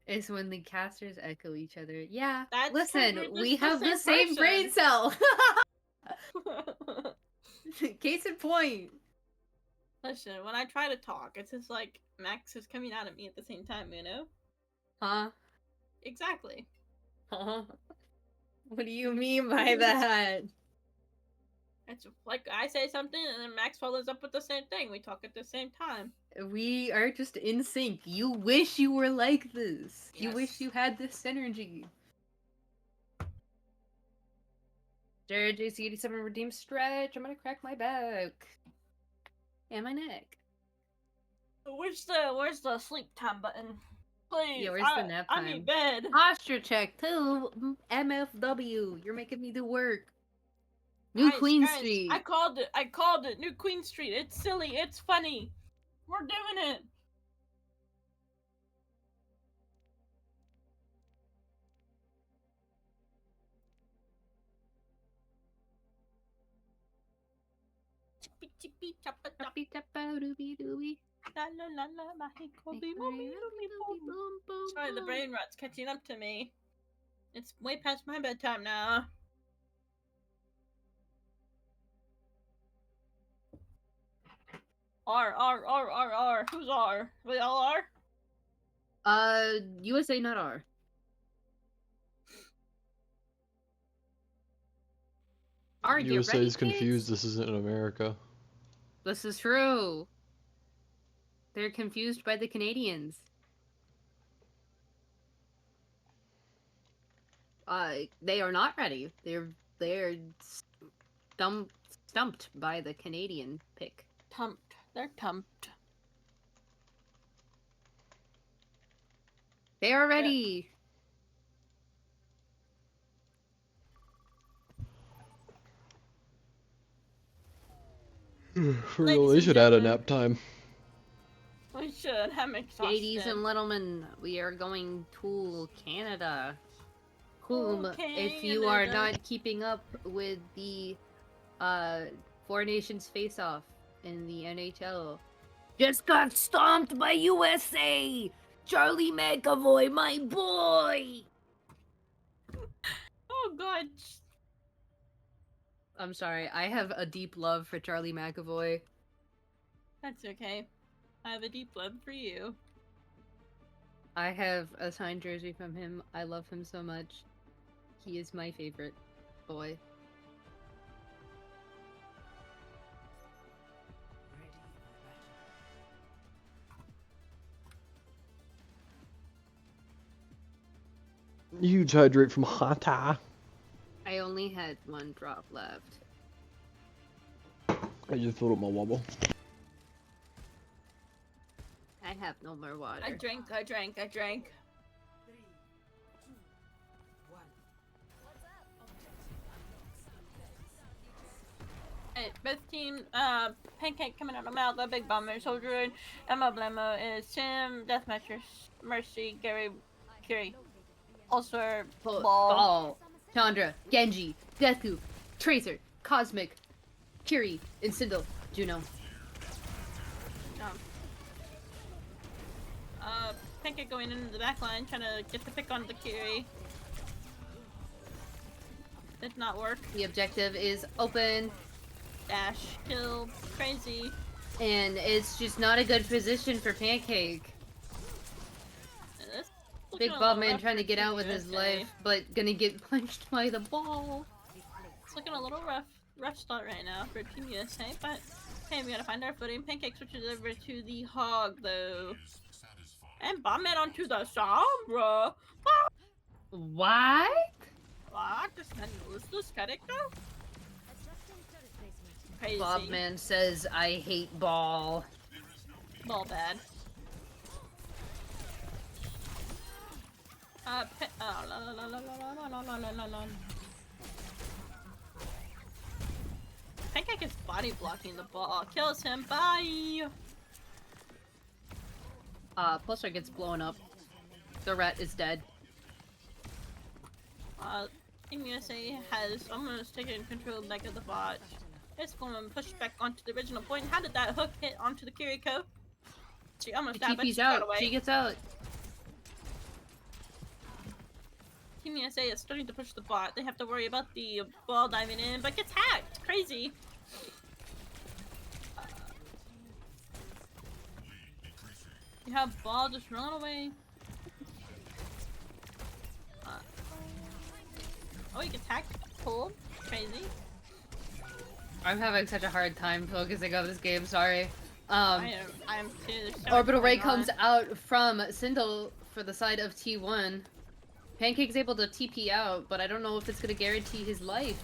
It's when the casters echo each other. Yeah. That's 'cause Listen, we're we just the have the same same brain person. cell. Case in point. Listen, when I try to talk, it's just like Max is coming out at me at the same time, you know? Huh? Exactly. Huh? What do you mean by that? It's like I say something and then Max follows up with the same thing. We talk at the same time. We are just in sync. You wish you were like this. You wish Yes. you had this synergy. Jared JC87 redeem stretch. I'm gonna crack my back. And my neck. Where's the sleep time button? Please. Yeah, where's the nap I time? need bed. Posture check too. MFW. You're making me do work. New Queen Guys, Street. I called it. New Queen Street. It's silly. It's funny. We're doing it. Chippy chippy choppa chop. La la la la my hickory mommy boom. Sorry, the brain rot's catching up to me. It's way past my bedtime now. R. Who's R? We all are? USA not R. Are you USA ready, is confused. kids? This isn't in America. This is true. They're confused by the Canadians. They are not ready. They're stumped by the Canadian pick. Tumped. They're tumped. They are ready. They should add a nap time. We should. I'm exhausted. Ladies and gentlemen, we are going to Canada. Whom, if you are Canada. not keeping up with the Four Nations face-off in the NHL, just got stomped by USA! Charlie McAvoy, my boy! Oh god. I'm sorry, I have a deep love for Charlie McAvoy. That's okay. I have a deep love for you. I have a signed jersey from him. I love him so much. He is my favorite boy. Ready for battle. Huge hydrate from Hata. I only had one drop left. I just filled up my wobble. I have no more water. I drank. 3, 2, 1. And Alright, both teams, Pancake coming out of Malga, Big Bomber, Soldier, Emma Blemo is Tim, Deathmatcher, Mercy, Gary, Curie. Also, Ball. Chandra, Genji, Deku, Tracer, Cosmic, Kiri, and Sindel, Juno. Pancake going into the back line, trying to get the pick on the Curie. Did not work. The objective is open. Dash, kill, crazy. And it's just not a good position for Pancake. Big Bobman trying to get out with his life, but gonna get punched by the ball. It's looking a little rough start right now for Team USA, but hey, we gotta find our footing. Pancake switches over to the Hog though. And Bobman onto the Sombra. What? What? Is this character? Crazy. Bobman says, I hate ball. Ball bad. Pancake is body blocking the ball. Kills him. Bye. Pulsar gets blown up. The rat is dead. Team USA has almost taken control back of the bot. It's going to push back onto the original point. How did that hook hit onto the Kiriko? She almost died, but she got away. She gets out. Team USA is starting to push the bot. They have to worry about the ball diving in, but gets hacked. Crazy. You have ball just run away. Oh, he gets hacked. Pulled. Crazy. I'm having such a hard time focusing on this game, sorry. I am too. So Orbital Ray comes out from Sindel for the side of T1. Pancake's able to TP out, but I don't know if it's gonna guarantee his life.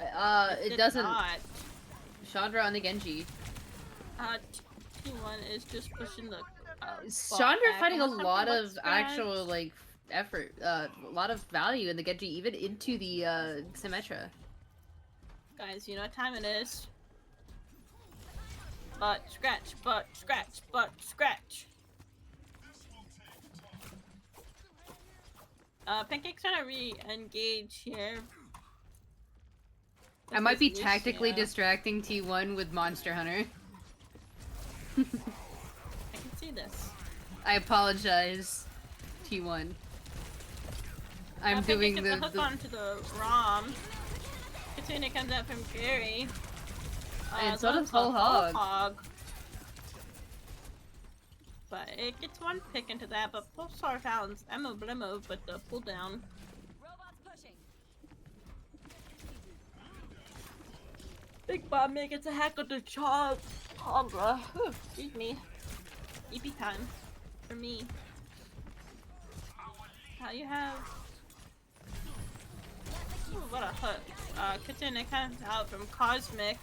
It doesn't. Not. Chandra on the Genji. T1 is just pushing the. Chandra finding a lot of actual like effort, a lot of value in the Genji, even into the Symmetra. Guys, you know what time it is. Butt scratch, butt scratch, butt scratch. Pancake's trying to re-engage here. I might be tactically distracting T1 with Monster Hunter. I can see this. I apologize, T1. I'm doing the hook onto the ROM. Katsuna comes out from Gary. And so does Whole Hog. But it gets one pick into that, but Pulsar founds Emma Blemo with the pull down. Big Bob gets a hack of the Chandra. Excuse me. EP time for me. How you have? Ooh, what a hook. Katsuna comes out from Cosmic.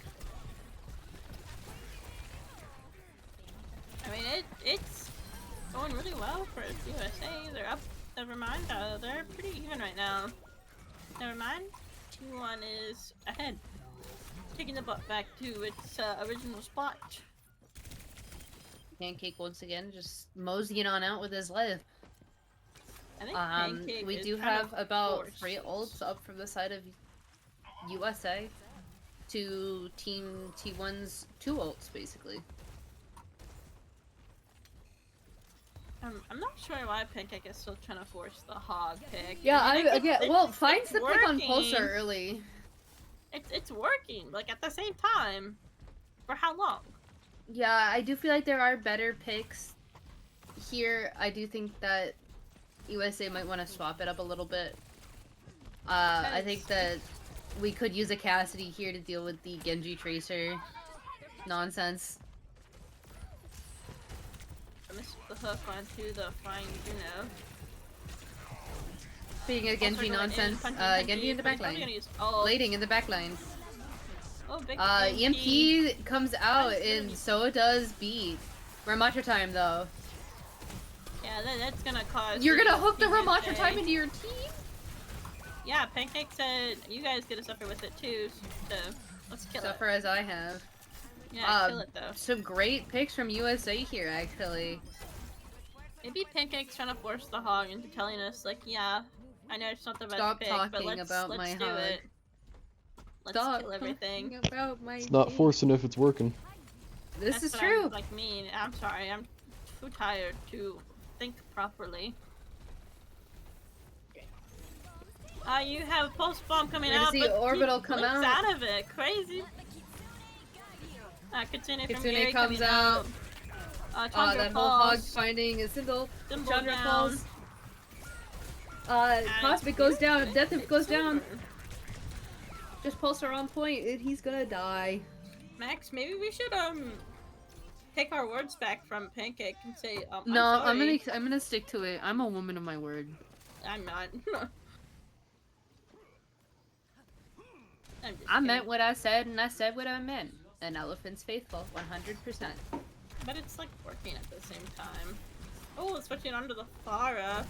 I mean, it's going really well for USA. They're up. Never mind. They're pretty even right now. Never mind. T1 is ahead. Taking the butt back to its original spot. Pancake once again just moseying on out with his life. I think Pancake we is do kind have of about forced. 3 ults up from the side of USA to Team T1's 2 ults, basically. I'm not sure why Pancake is still trying to force the hog pick. Yeah, I mean, well, finds the pick on working. Pulsar early. It's working, like at the same time. For how long? Yeah, I do feel like there are better picks here. I do think that USA might want to swap it up a little bit. I think that we could use a Cassidy here to deal with the Genji Tracer nonsense. I missed the hook onto the flying Juno. Speaking of Genji nonsense, Genji in the backline. Blading in the backline. Oh, big EMP comes out and so does Beat. Ramatra time though. Yeah, that's gonna cause. You're gonna hook the Ramatra time into your team? Yeah, Pancake said you guys get to suffer with it too. So Let's kill So it. far as I have. Yeah, kill it though. Some great picks from USA here, actually. Maybe Pancake's trying to force the hog into telling us, like, yeah, I know it's not the best Stop pick, but talking about my let's do hog. it. Let's Stop kill everything. talking about my It's not game. forcing if it's working. This That's is what true. I'm, like, mean. I'm sorry. I'm too tired to think properly. You have pulse bomb coming We're gonna out, see but orbital he come blinks out. out of it. Crazy. Kitsune from Kitsune Gary comes coming out. Chandra That whole hog falls. finding a symbol. Symbol Chandra down. falls. Cosmic goes down. Pancake Death goes down. silver. Just Pulsar on point, and he's gonna die. Max, maybe we should take our words back from Pancake and say No, I'm sorry. I'm gonna stick to it. I'm a woman of my word. I'm not. I'm just I meant kidding. what I said, and I said what I meant. An elephant's faithful, 100%. But it's like working at the same time. Oh, switching onto the Pharah.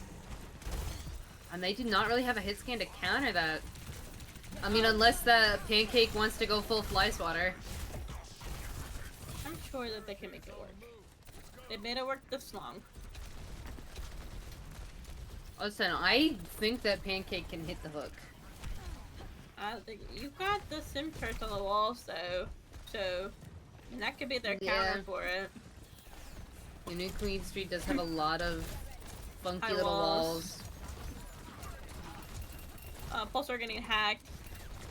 And they do not really have a hit scan to counter that. I mean, unless the Pancake wants to go full fly swatter. I'm sure that they can make it work. They made it work this long. Listen, I think that Pancake can hit the hook. You got the sim charts on the walls though, so and that could be their Yeah. counter for it. The New Queen Street does have a lot of funky High little walls. walls. Pulsar getting hacked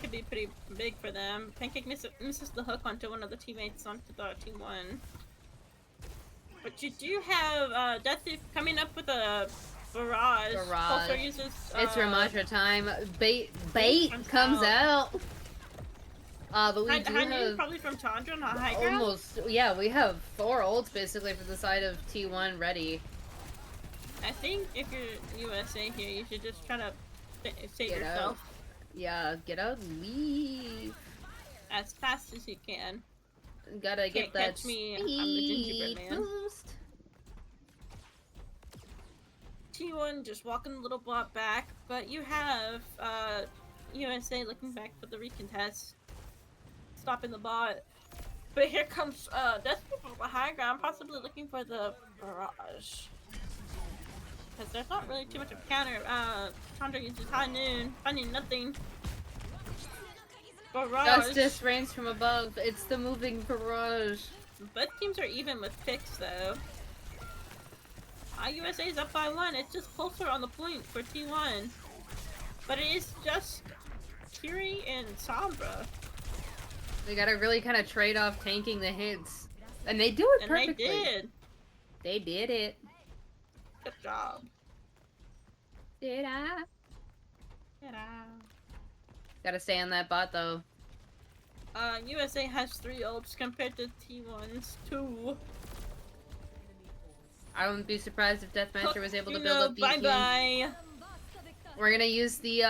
could be pretty big for them. Pancake misses the hook onto one of the teammates onto the T1. But you do have Death Thief coming up with a barrage. Barrage. Pulsar uses. It's Ramatra time. Bait comes comes out. But we do High noon have probably from Chandra, not high ground. almost. Yeah, we have 4 ults basically for the side of T1 ready. I think if you're USA here, you should just try to save Get yourself out. Yeah, get out and leave. as fast as you can. Gotta get Can't that catch me, I'm the gingerbread speed man. boost. T1 just walking a little block back, but you have USA looking back for the recontest, stopping the bot. But here comes Death from the high ground, possibly looking for the barrage. Because there's not really too much of counter. Chandra uses high noon, finding nothing. Barrage. Justice reigns from above. It's the moving barrage. Both teams are even with picks though. USA is up by 1. It's just Pulsar on the point for T1. But it is just Kiri and Sombra. They gotta really kind of trade off tanking the hits. And they do it And perfectly. they did. They did it. Good job. Did I? Ta-da. Gotta stay on that bot though. USA has 3 ults compared to T1's 2. I wouldn't be surprised if Deathmatcher was able to You build know, up BQ. bye-bye. We're gonna use the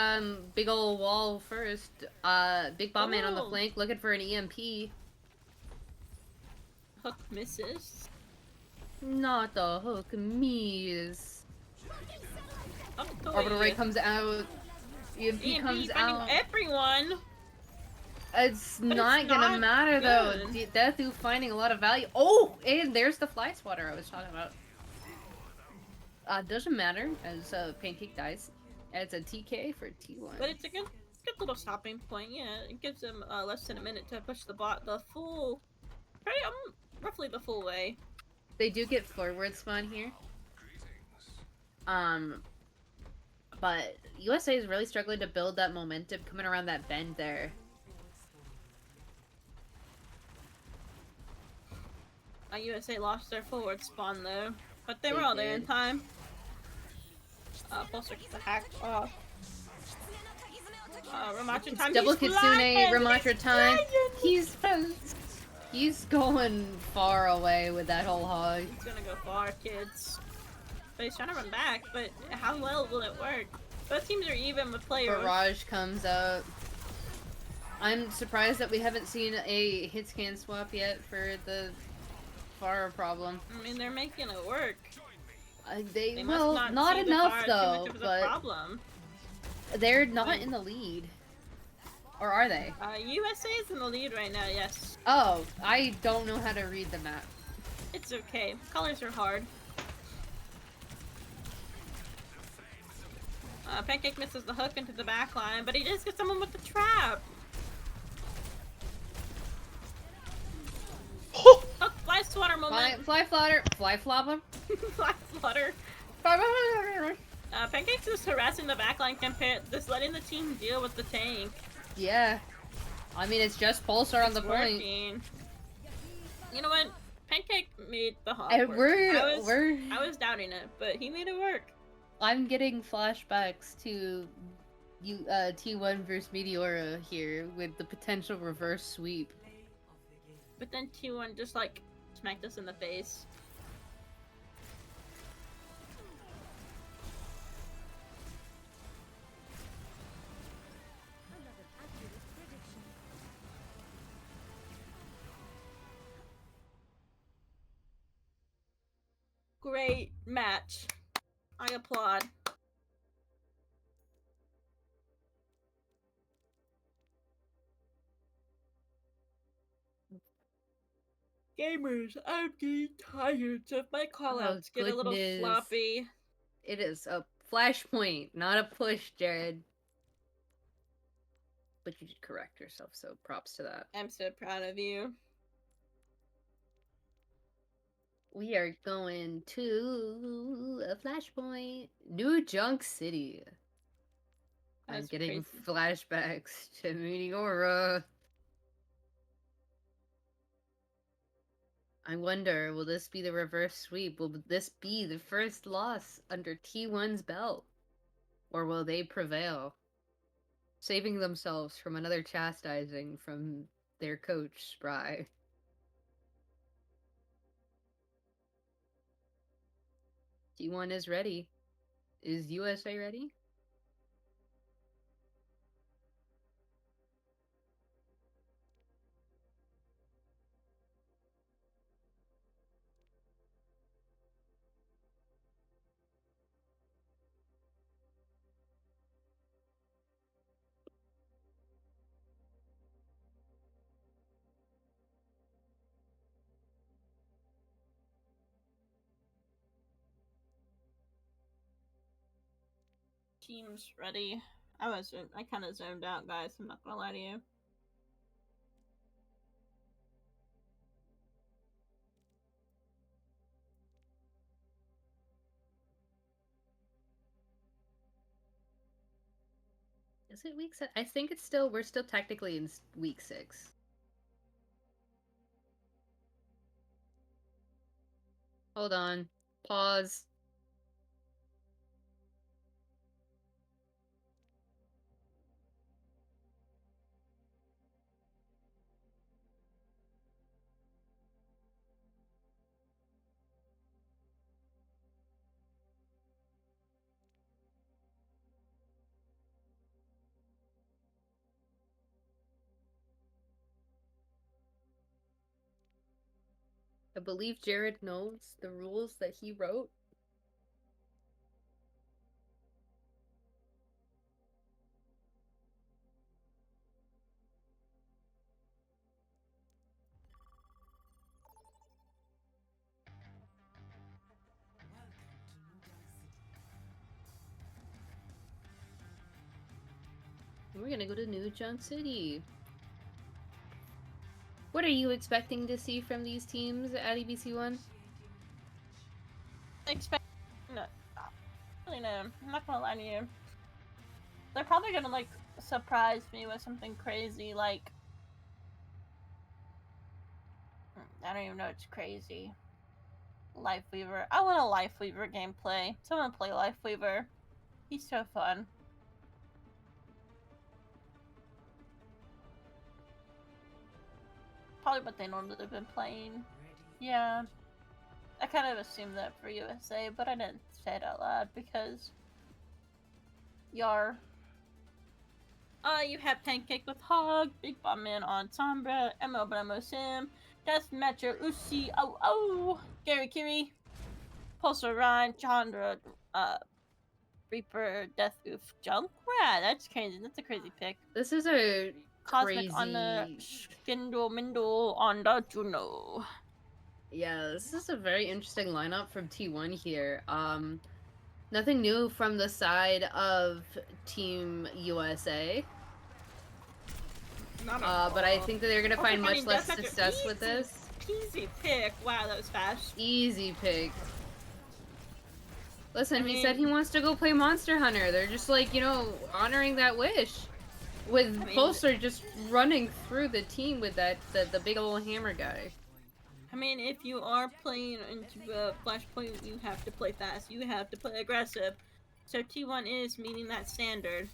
big ol' wall first. Big bomb man on the Oh. flank looking for an EMP. Hook misses. Not the hook, miss. Up to Orbital ray comes out. EMP comes finding out. everyone. It's But not it's gonna not matter though. good. Deathu finding a lot of value. Oh, and there's the fly swatter I was talking about. Doesn't matter as Pancake dies. It's a TK for T1. But it's a good little stopping point. Yeah, it gives them less than a minute to push the bot the full, roughly the full way. They do get forward spawn here. But USA is really struggling to build that momentum coming around that bend there. USA lost their forward spawn though, but they They were all there in did. time. Pulsar gets the hack off. Ramatra time. Double He's Kitsune, flying! Ramatra time. He's flying! He's going far away with that whole hog. He's gonna go far, kids. But he's trying to run back, but how well will it work? Both teams are even with players. Barrage comes out. I'm surprised that we haven't seen a hit scan swap yet for the Pharah problem. I mean, they're making it work. They must well, not see the enough Pharah too though, much of a but problem. they're not in the lead. Or are they? USA is in the lead right now, yes. Oh, I don't know how to read the map. It's okay. Colors are hard. Pancake misses the hook into the back line, but he does get someone with the trap. Hook, fly swatter moment. Fly flutter. Fly flopper. Fly flutter. Pancake's just harassing the backline campaign, just letting the team deal with the tank. Yeah. I mean, it's just Pulsar on the point. You know what? Pancake made the hog And work. I was doubting it, but he made it work. I'm getting flashbacks to T1 versus Meteora here with the potential reverse sweep. But then T1 just like smacked us in the face. Great match. I applaud. Gamers, I'm getting tired, so if my callouts get a little floppy. It is a flashpoint, not a push, Jared. But you did correct yourself, so props to that. I'm so proud of you. We are going to a flashpoint. New Junk City. I'm getting flashbacks to Meteora. I wonder, will this be the reverse sweep? Will this be the first loss under T1's belt? Or will they prevail? Saving themselves from another chastising from their coach, Spry. T1 is ready. Is USA ready? Team's ready. I kind of zoned out, guys. I'm not gonna lie to you. Is it week 6? I think we're still technically in week 6. Hold on. Pause. I believe Jared knows the rules that he wrote. We're gonna go to New Junk City. What are you expecting to see from these teams at EBC1? No, really no. I'm not gonna lie to you. They're probably gonna like surprise me with something crazy, like I don't even know. It's crazy. Life Weaver. I want a Life Weaver gameplay. Someone play Life Weaver. He's so fun. Probably what they normally have been playing. Yeah. I kind of assumed that for USA, but I didn't say it out loud because Yar. You have Pancake with Hog, Big Bomb Man on Sombra, ML Bramo Sim, Death Metro Usi, Gary Kiri, Pulsar Ryan, Chandra, Reaper, Death Oof, Junkrat. That's crazy. That's a crazy pick. This is a Cosmic on the Skindle Mindle on the Juno. Yeah, this is a very interesting lineup from T1 here. Nothing new from the side of Team USA. But I think that they're gonna find much less success with this. Easy pick. Wow, that was fast. Easy pick. Listen, he said he wants to go play Monster Hunter. They're just like, you know, honoring that wish. With Pulsar just running through the team with the big old hammer guy. I mean, if you are playing into a Flashpoint, you have to play fast. You have to play aggressive. So T1 is meeting that standard.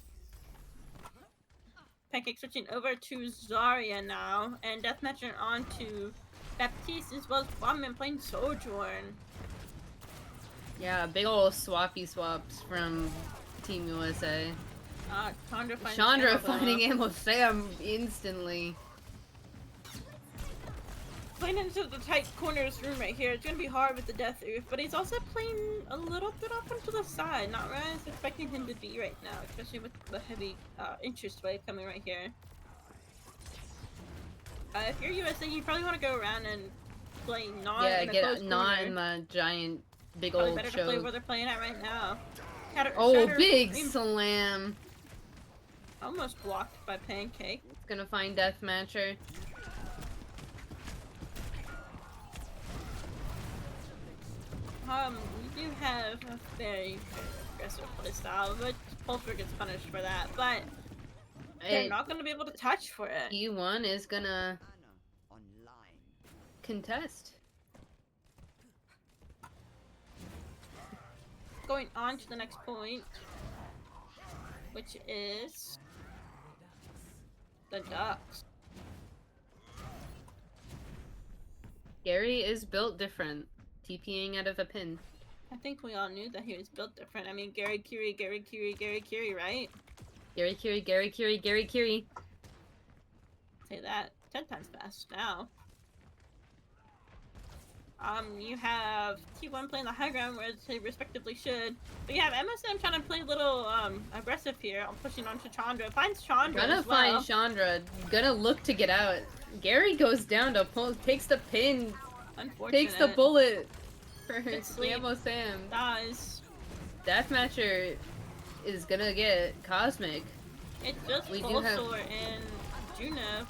Pancake switching over to Zarya now, and Deathmatcher on to Baptiste as well as Bombman playing Sojourn. Yeah, big ol' swappy swaps from Team USA. Chandra finding Ammo Sam instantly. Playing into the tight corners room right here. It's gonna be hard with the Death Oof, but he's also playing a little bit off into the side. Not where I was expecting him to be right now, especially with the heavy interest wave coming right here. If you're USA, you probably want to go around and play not in a close not corner. in the giant big Probably old better choke. to play where they're playing at right now. Big slam. Almost blocked by Pancake. It's gonna find Deathmatcher. We do have a very, very aggressive playstyle, but Pulsar gets punished for that, but they're not gonna be able to touch for it. E1 is gonna contest. Going on to the next point, which is the Ducks. Gary is built different, TPing out of a pin. I think we all knew that he was built different. I mean, Gary Curie, right? Gary Curie. Say that 10 times fast now. You have T1 playing the high ground where they respectively should. But you have MSM trying to play a little aggressive here. I'm pushing onto Chandra. Finds Chandra Gonna as well. find Chandra. Gonna look to get out. Gary goes down to pull, takes the pin. Unfortunate. Takes the bullet for Sleep. Ammo Sam. Dies. Deathmatcher is gonna get Cosmic. It's just Pulsar and Juno.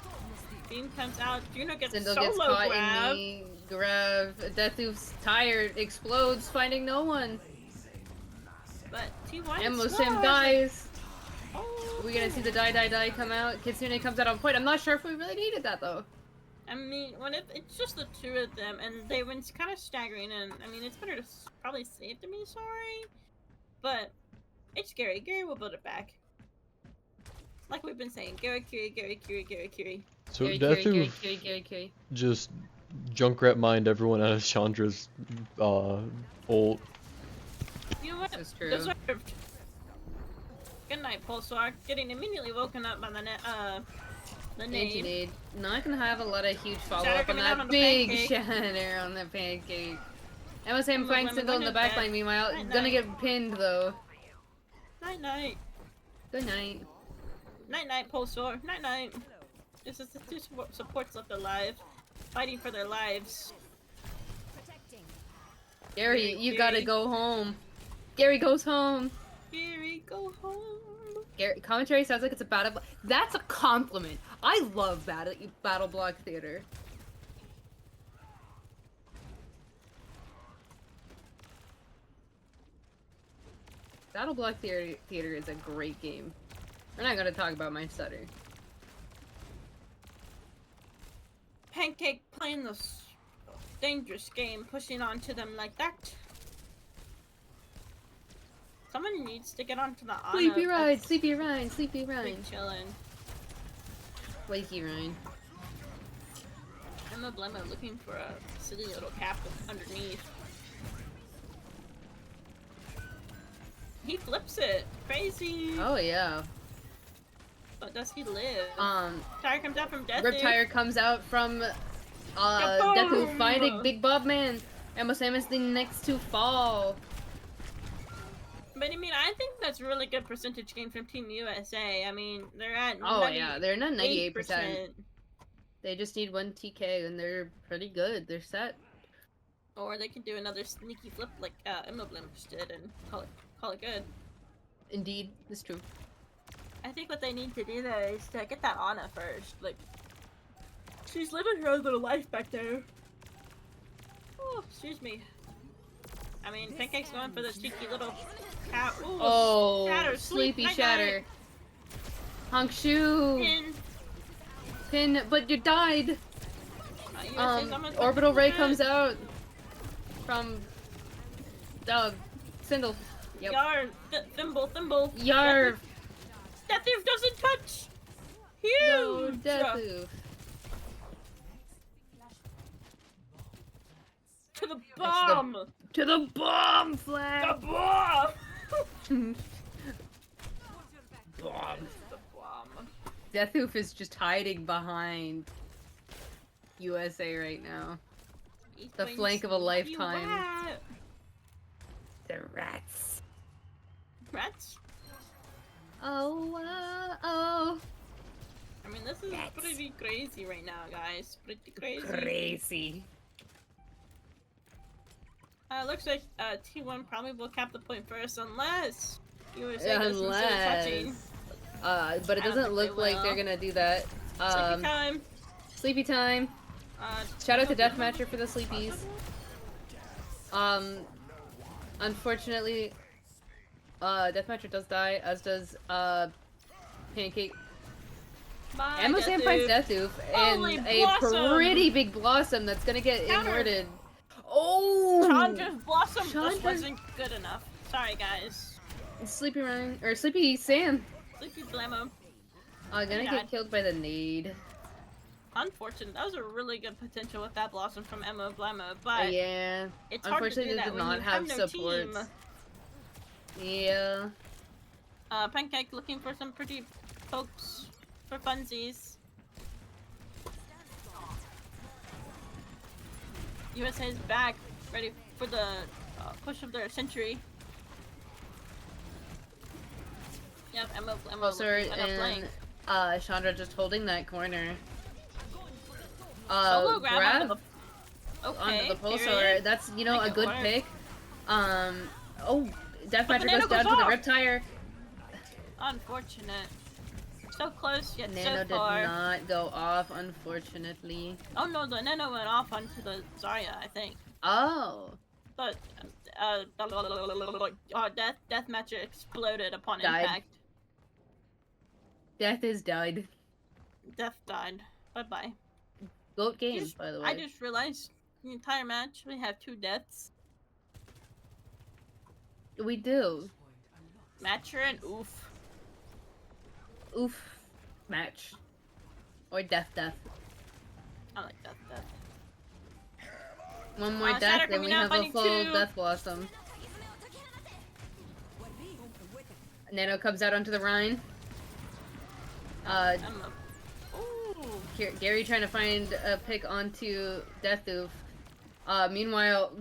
Beam comes out. Juno gets Sindel solo gets caught grab. in the grab. Deathoof's tired, explodes, finding no one. But T1 Ammo scores. Sam dies. Oh, We're gonna see the die come out. Kitsune comes out on point. I'm not sure if we really needed that though. I mean, it's just the two of them, and they went kind of staggering, and I mean, it's better to probably save to be sorry, but it's Gary. Gary will build it back. Like we've been saying, Gary Curie. So Gary. just Junkrat mined everyone out of Chandra's ult. You know what? That's true. Deserved. Good night, Pulsar. Getting immediately woken up by the name. Anti-nade. Not gonna have a lot of huge follow-up Shatter on coming out that on the big pancake. shatter on the pancake. Emma Sam finds Lemon Sindel in the Lemon backline, dead. meanwhile. Night, Gonna night. get pinned though. Night. Good night. Night, Pulsar. Night. This is the two supports left alive, fighting for their lives. Gary, you gotta go home. Gary goes home. Gary, go home. Gary, commentary sounds like it's a battle. That's a compliment. I love battle block theater. Battle block theater is a great game. We're not gonna talk about my stutter. Pancake playing this dangerous game, pushing onto them like that. Someone needs to get onto the Ana. Sleepy Ryan. Big chillin'. Wakey Ryan. Emma Blemma looking for a silly little cap underneath. He flips it. Crazy. Oh yeah. But does he live? Tire comes out from Death. Riptire comes out from Deathloop finding Big Bob Man. Emma Sam is the next to fall. But I mean, I think that's a really good percentage gain from Team USA. I mean, they're at Oh yeah, they're not 98%. 98%. They just need one TK and they're pretty good. They're set. Or they can do another sneaky flip like Emma Blimps did and call it good. Indeed, it's true. I think what they need to do though is to get that Ana first. Like, she's living her own little life back there. Oh, excuse me. I mean, Pancake's going for this cheeky little cat. Ooh, Oh, shatter, sleepy night shatter. night. Honk shoe. Pin, but you died. Orbital ray comes out from Sindel. Yep. Yar, thimble. Yar. Death Thief doesn't touch. Huge. No, Death. To the bomb. To the bomb flag. The bomb. Bomb. The bomb. Deathoof is just hiding behind USA right now. He's The going flank of a sneaky lifetime. rat. The rats. Rats? Oh, oh. I mean, this is pretty crazy right now, guys. Pretty crazy. Crazy. Looks like T1 probably will cap the point first unless USA does some sort of touching. But it doesn't look like they're gonna do that. Sleepy time. Sleepy time. Shout out to Deathmatcher for the sleepies. Unfortunately, Deathmatcher does die, as does Pancake. Bye, Ammo Sam finds Deathoof Holy and a Blossom! pretty big Blossom that's gonna get Counter. immorted. Oh! Chandra's Blossom just Chandra- wasn't good enough. Sorry, guys. Sleepy Ryan, or Sleepy Sam. Sleepy Blammo. Gonna died. get killed by the nade. Unfortunate. That was a really good potential with that Blossom from Emma Blammo, but Yeah. it's hard to do Unfortunately, that they did when not you have have no supports. team. Yeah. Pancake looking for some pretty pokes for funsies. USA is back, ready for the push of their century. Yep, Emma Closer looking at a flank. and Chandra just holding that corner. Solo grab grab onto the, okay, onto the pulsar. period. That's, you know, Make a it good work. pick. Oh, Deathmatcher Nano goes down goes to the off. rip tire. Unfortunate. So close yet Nano so did far. not go off, unfortunately. Oh no, the Nano went off onto the Zarya, I think. Oh. But Deathmatcher exploded upon Died. impact. Death is died. Death died. Bye bye. Goat game, by the way. I just realized the entire match we have 2 deaths. We do. Matcher and Oof. Oof. Match. Or death. I like Death. One more Shatter death, then coming we out, have a finding full 2. Death Blossom. Nano comes out onto the Rhine. Ooh. Gary trying to find a pick onto Deathoof. Meanwhile,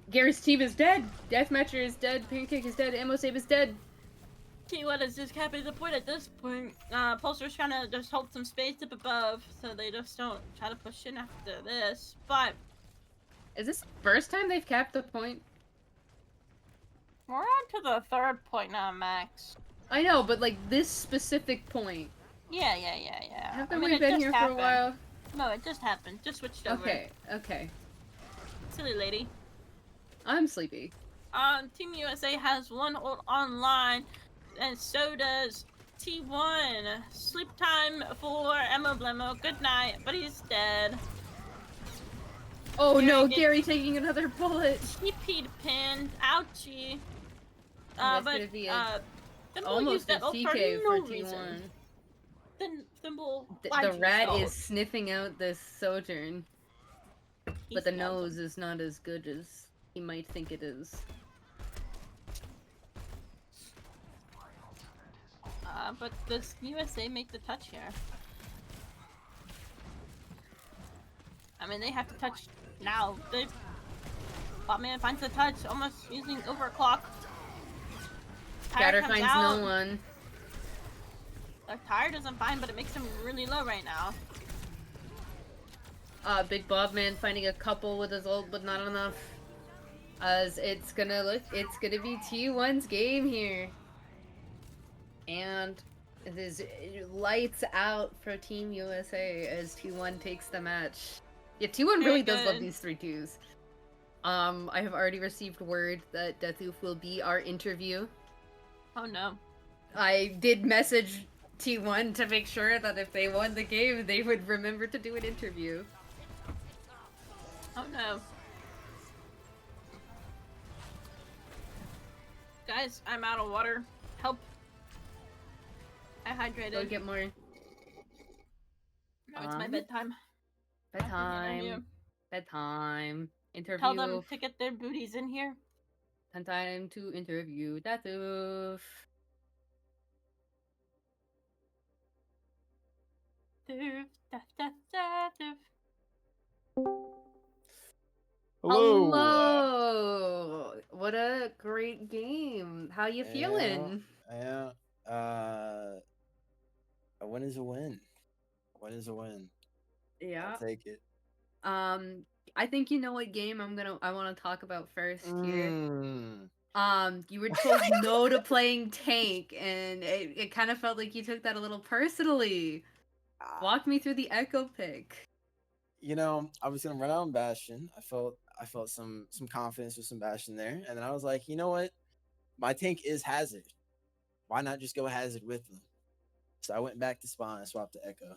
Gary's team is dead. Deathmatcher is dead. Pancake is dead. Ammo Save is dead. T1 is just capping the point at this point. Pulsar's trying to just hold some space up above so they just don't try to push in after this. But Is this the first time they've capped the point? we're on to the 3rd point now, Max. I know, but like this specific point. Yeah. Haven't we been here for a while? No, it just happened. Just switched over. Okay. Silly lady. I'm sleepy. Team USA has 1 ult online, and so does T1. Sleep time for Emma Blemmo. Good night, but he's dead. Oh Gary no, gets- Gary taking another bullet. He peed pinned. Ouchie. That's But gonna be a Thimble almost used a that ult TK for for no T1. reason. Then Thimble. The rat is sniffing out this sojourn, but the nose is not as good as he might think it is. But does USA make the touch here? I mean, they have to touch now. Botman finds the touch, almost using overclock. Scatter comes finds out. no one. Their tire doesn't find, but it makes him really low right now. Big Bob Man finding a couple with his ult, but not enough. As it's gonna be T1's game here. And it is lights out for Team USA as T1 takes the match. Yeah, T1 really does love these 3-2s. I have already received word that Deathoof will be our interview. Oh no. I did message T1 to make sure that if they won the game, they would remember to do an interview. Oh no. Guys, I'm out of water. Help. I hydrated. Go get more. No, it's my bedtime. Bedtime. Bedtime. Interview. Tell them to get their booties in here. Time to interview Deathoof. Hello. What a great game. How you feeling? Yeah. A win is a win. A win is a win. Yeah. I'll take it. I think you know what game I want to talk about first here. You were told no to playing tank, and it kind of felt like you took that a little personally. Walk me through the Echo pick. You know, I was gonna run out on Bastion. I felt some confidence with some Bastion there, and then I was like, you know what? My tank is Hazard. Why not just go Hazard with them? So I went back to spawn and swapped to Echo.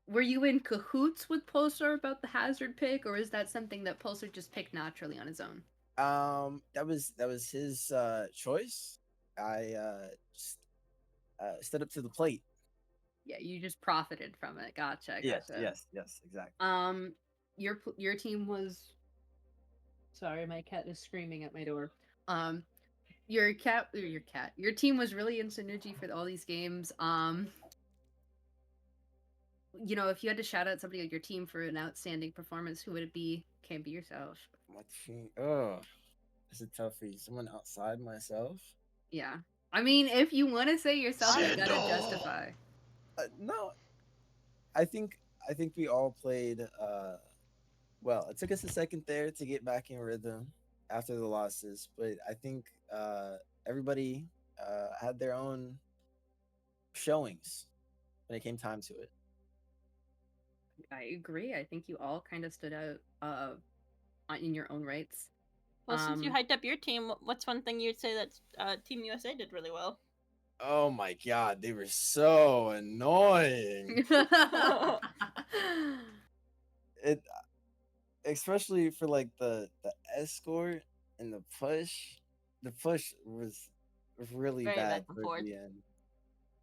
Were you in cahoots with Pulsar about the Hazard pick, or is that something that Pulsar just picked naturally on his own? That was his choice. I just stood up to the plate. Yeah, you just profited from it. Gotcha. Yes, exactly. Your team was. Sorry, my cat is screaming at my door. Your team was really in synergy for all these games. You know, if you had to shout out somebody on your team for an outstanding performance, who would it be? Can't be yourself. My team. Oh, it's a toughie. Someone outside myself. Yeah. I mean, if you want to say yourself, you gotta justify. No, I think we all played well. It took us a second there to get back in rhythm after the losses, but I think everybody had their own showings when it came time to it. I agree. I think you all kind of stood out in your own rights. Well, since you hyped up your team, what's one thing you'd say that Team USA did really well? Oh my god, they were so annoying. It especially for like the escort and the push. The push was really very bad back for the end.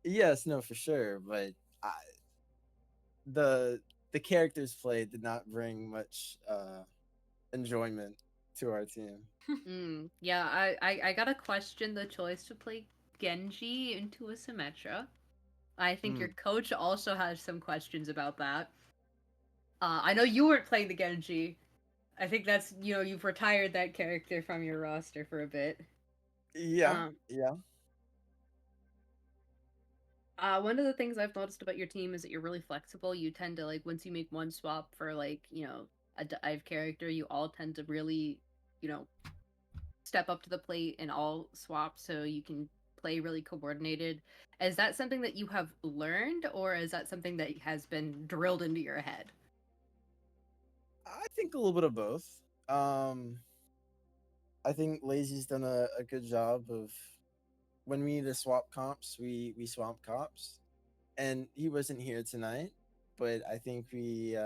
Yes, no, for sure, but the characters played did not bring much enjoyment to our team. Yeah, I gotta question the choice to play Genji into a Symmetra. I think your coach also has some questions about that. I know you weren't playing the Genji. I think that's, you know, you've retired that character from your roster for a bit. Yeah. One of the things I've noticed about your team is that you're really flexible. You tend to, like, once you make one swap for, like, you know, a dive character, you all tend to really, you know, step up to the plate and all swap so you can play really coordinated. Is that something that you have learned, or is that something that has been drilled into your head? I think a little bit of both. I think Lazy's done a good job of, when we need to swap comps, we swap comps. And he wasn't here tonight, but I think we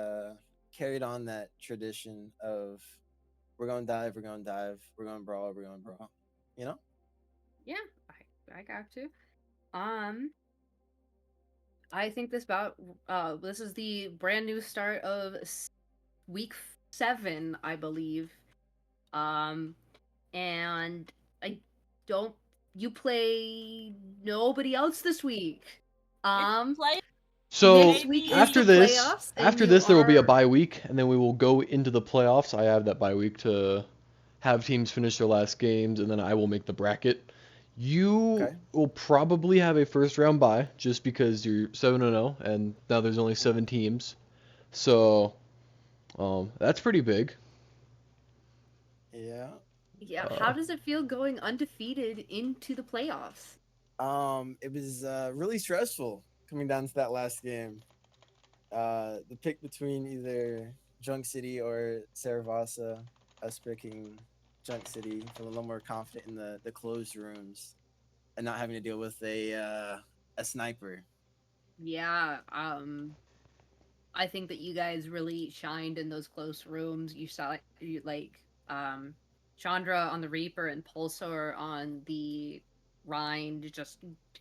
carried on that tradition of, we're going to dive, we're going to dive, we're going to brawl, we're going to brawl. You know? Yeah, I got to. I think this is the brand new start of week 7, I believe. And you play nobody else this week. So next week after is the this, playoffs, there will be a bye week, and then we will go into the playoffs. I have that bye week to have teams finish their last games, and then I will make the bracket. You Okay. will probably have a first round bye just because you're 7-0, and now there's only 7 teams. So that's pretty big. Yeah. Yeah, how Uh, does it feel going undefeated into the playoffs? It was really stressful coming down to that last game. The pick between either Junk City or Saravasa, us picking Junk City, feel a little more confident in the closed rooms and not having to deal with a sniper. Yeah, I think that you guys really shined in those close rooms. You saw Chandra on the Reaper and Pulsar on the Rind, just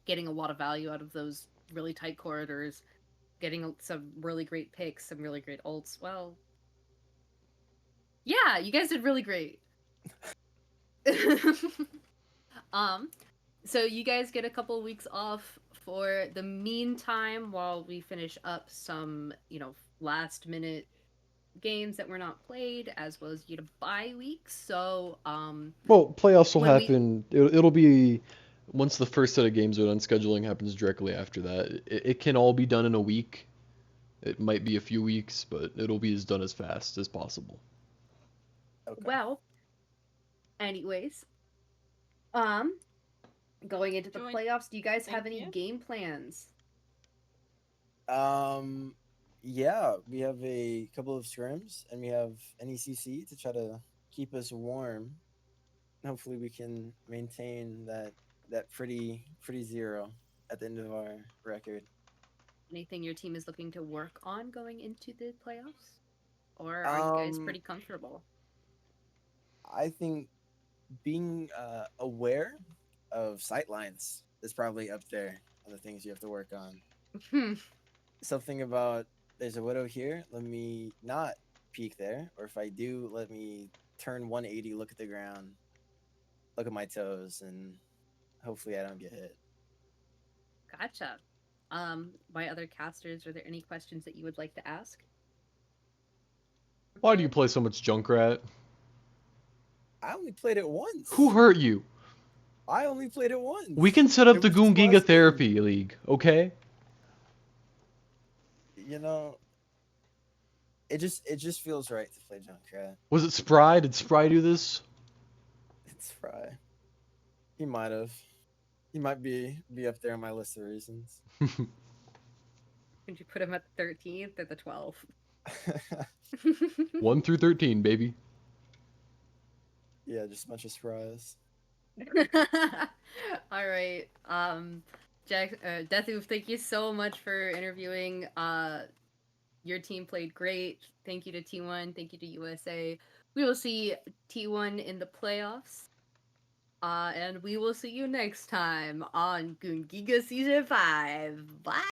getting a lot of value out of those really tight corridors, getting some really great picks, some really great ults. Well, yeah, you guys did really great. um, so you guys get a couple of weeks off for the meantime while we finish up some, last minute games that were not played, as well as bye weeks. So, well, playoffs will when we happen. It'll be once the first set of games are done. Scheduling happens directly after that. It can all be done in a week. It might be a few weeks, but it'll be as done as fast as possible. Okay. well, anyways, um, going into the Join. playoffs, do you guys have Thank any you. game plans? Um, yeah, we have a couple of scrims and we have NECC to try to keep us warm. Hopefully, we can maintain that pretty zero at the end of our record. Anything your team is looking to work on going into the playoffs, or are you guys Um, pretty comfortable? I think being aware of sightlines is probably up there on the things you have to work on. Hmm. Something about there's a widow here, let me not peek there, or if I do, let me turn 180, look at the ground, look at my toes, and hopefully I don't get hit. Gotcha. My other casters, are there any questions that you would like to ask? Why do you play so much Junkrat? I only played it once. Who hurt you? I only played it once. We can set up It the was just Goon the Giga last game. Therapy League, okay? You know, it just feels right to play Junkrat. Was it Spry? Did Spry do this? It's Fry. He might have. He might be up there on my list of reasons. Would you put him at the 13th or the 12th? 1 through 13, baby. Yeah, just a bunch of Sprys. All right. Jack, Deathu, thank you so much for interviewing. Your team played great. Thank you to T1. Thank you to USA. We will see T1 in the playoffs. And we will see you next time on Goon Giga Season 5. Bye!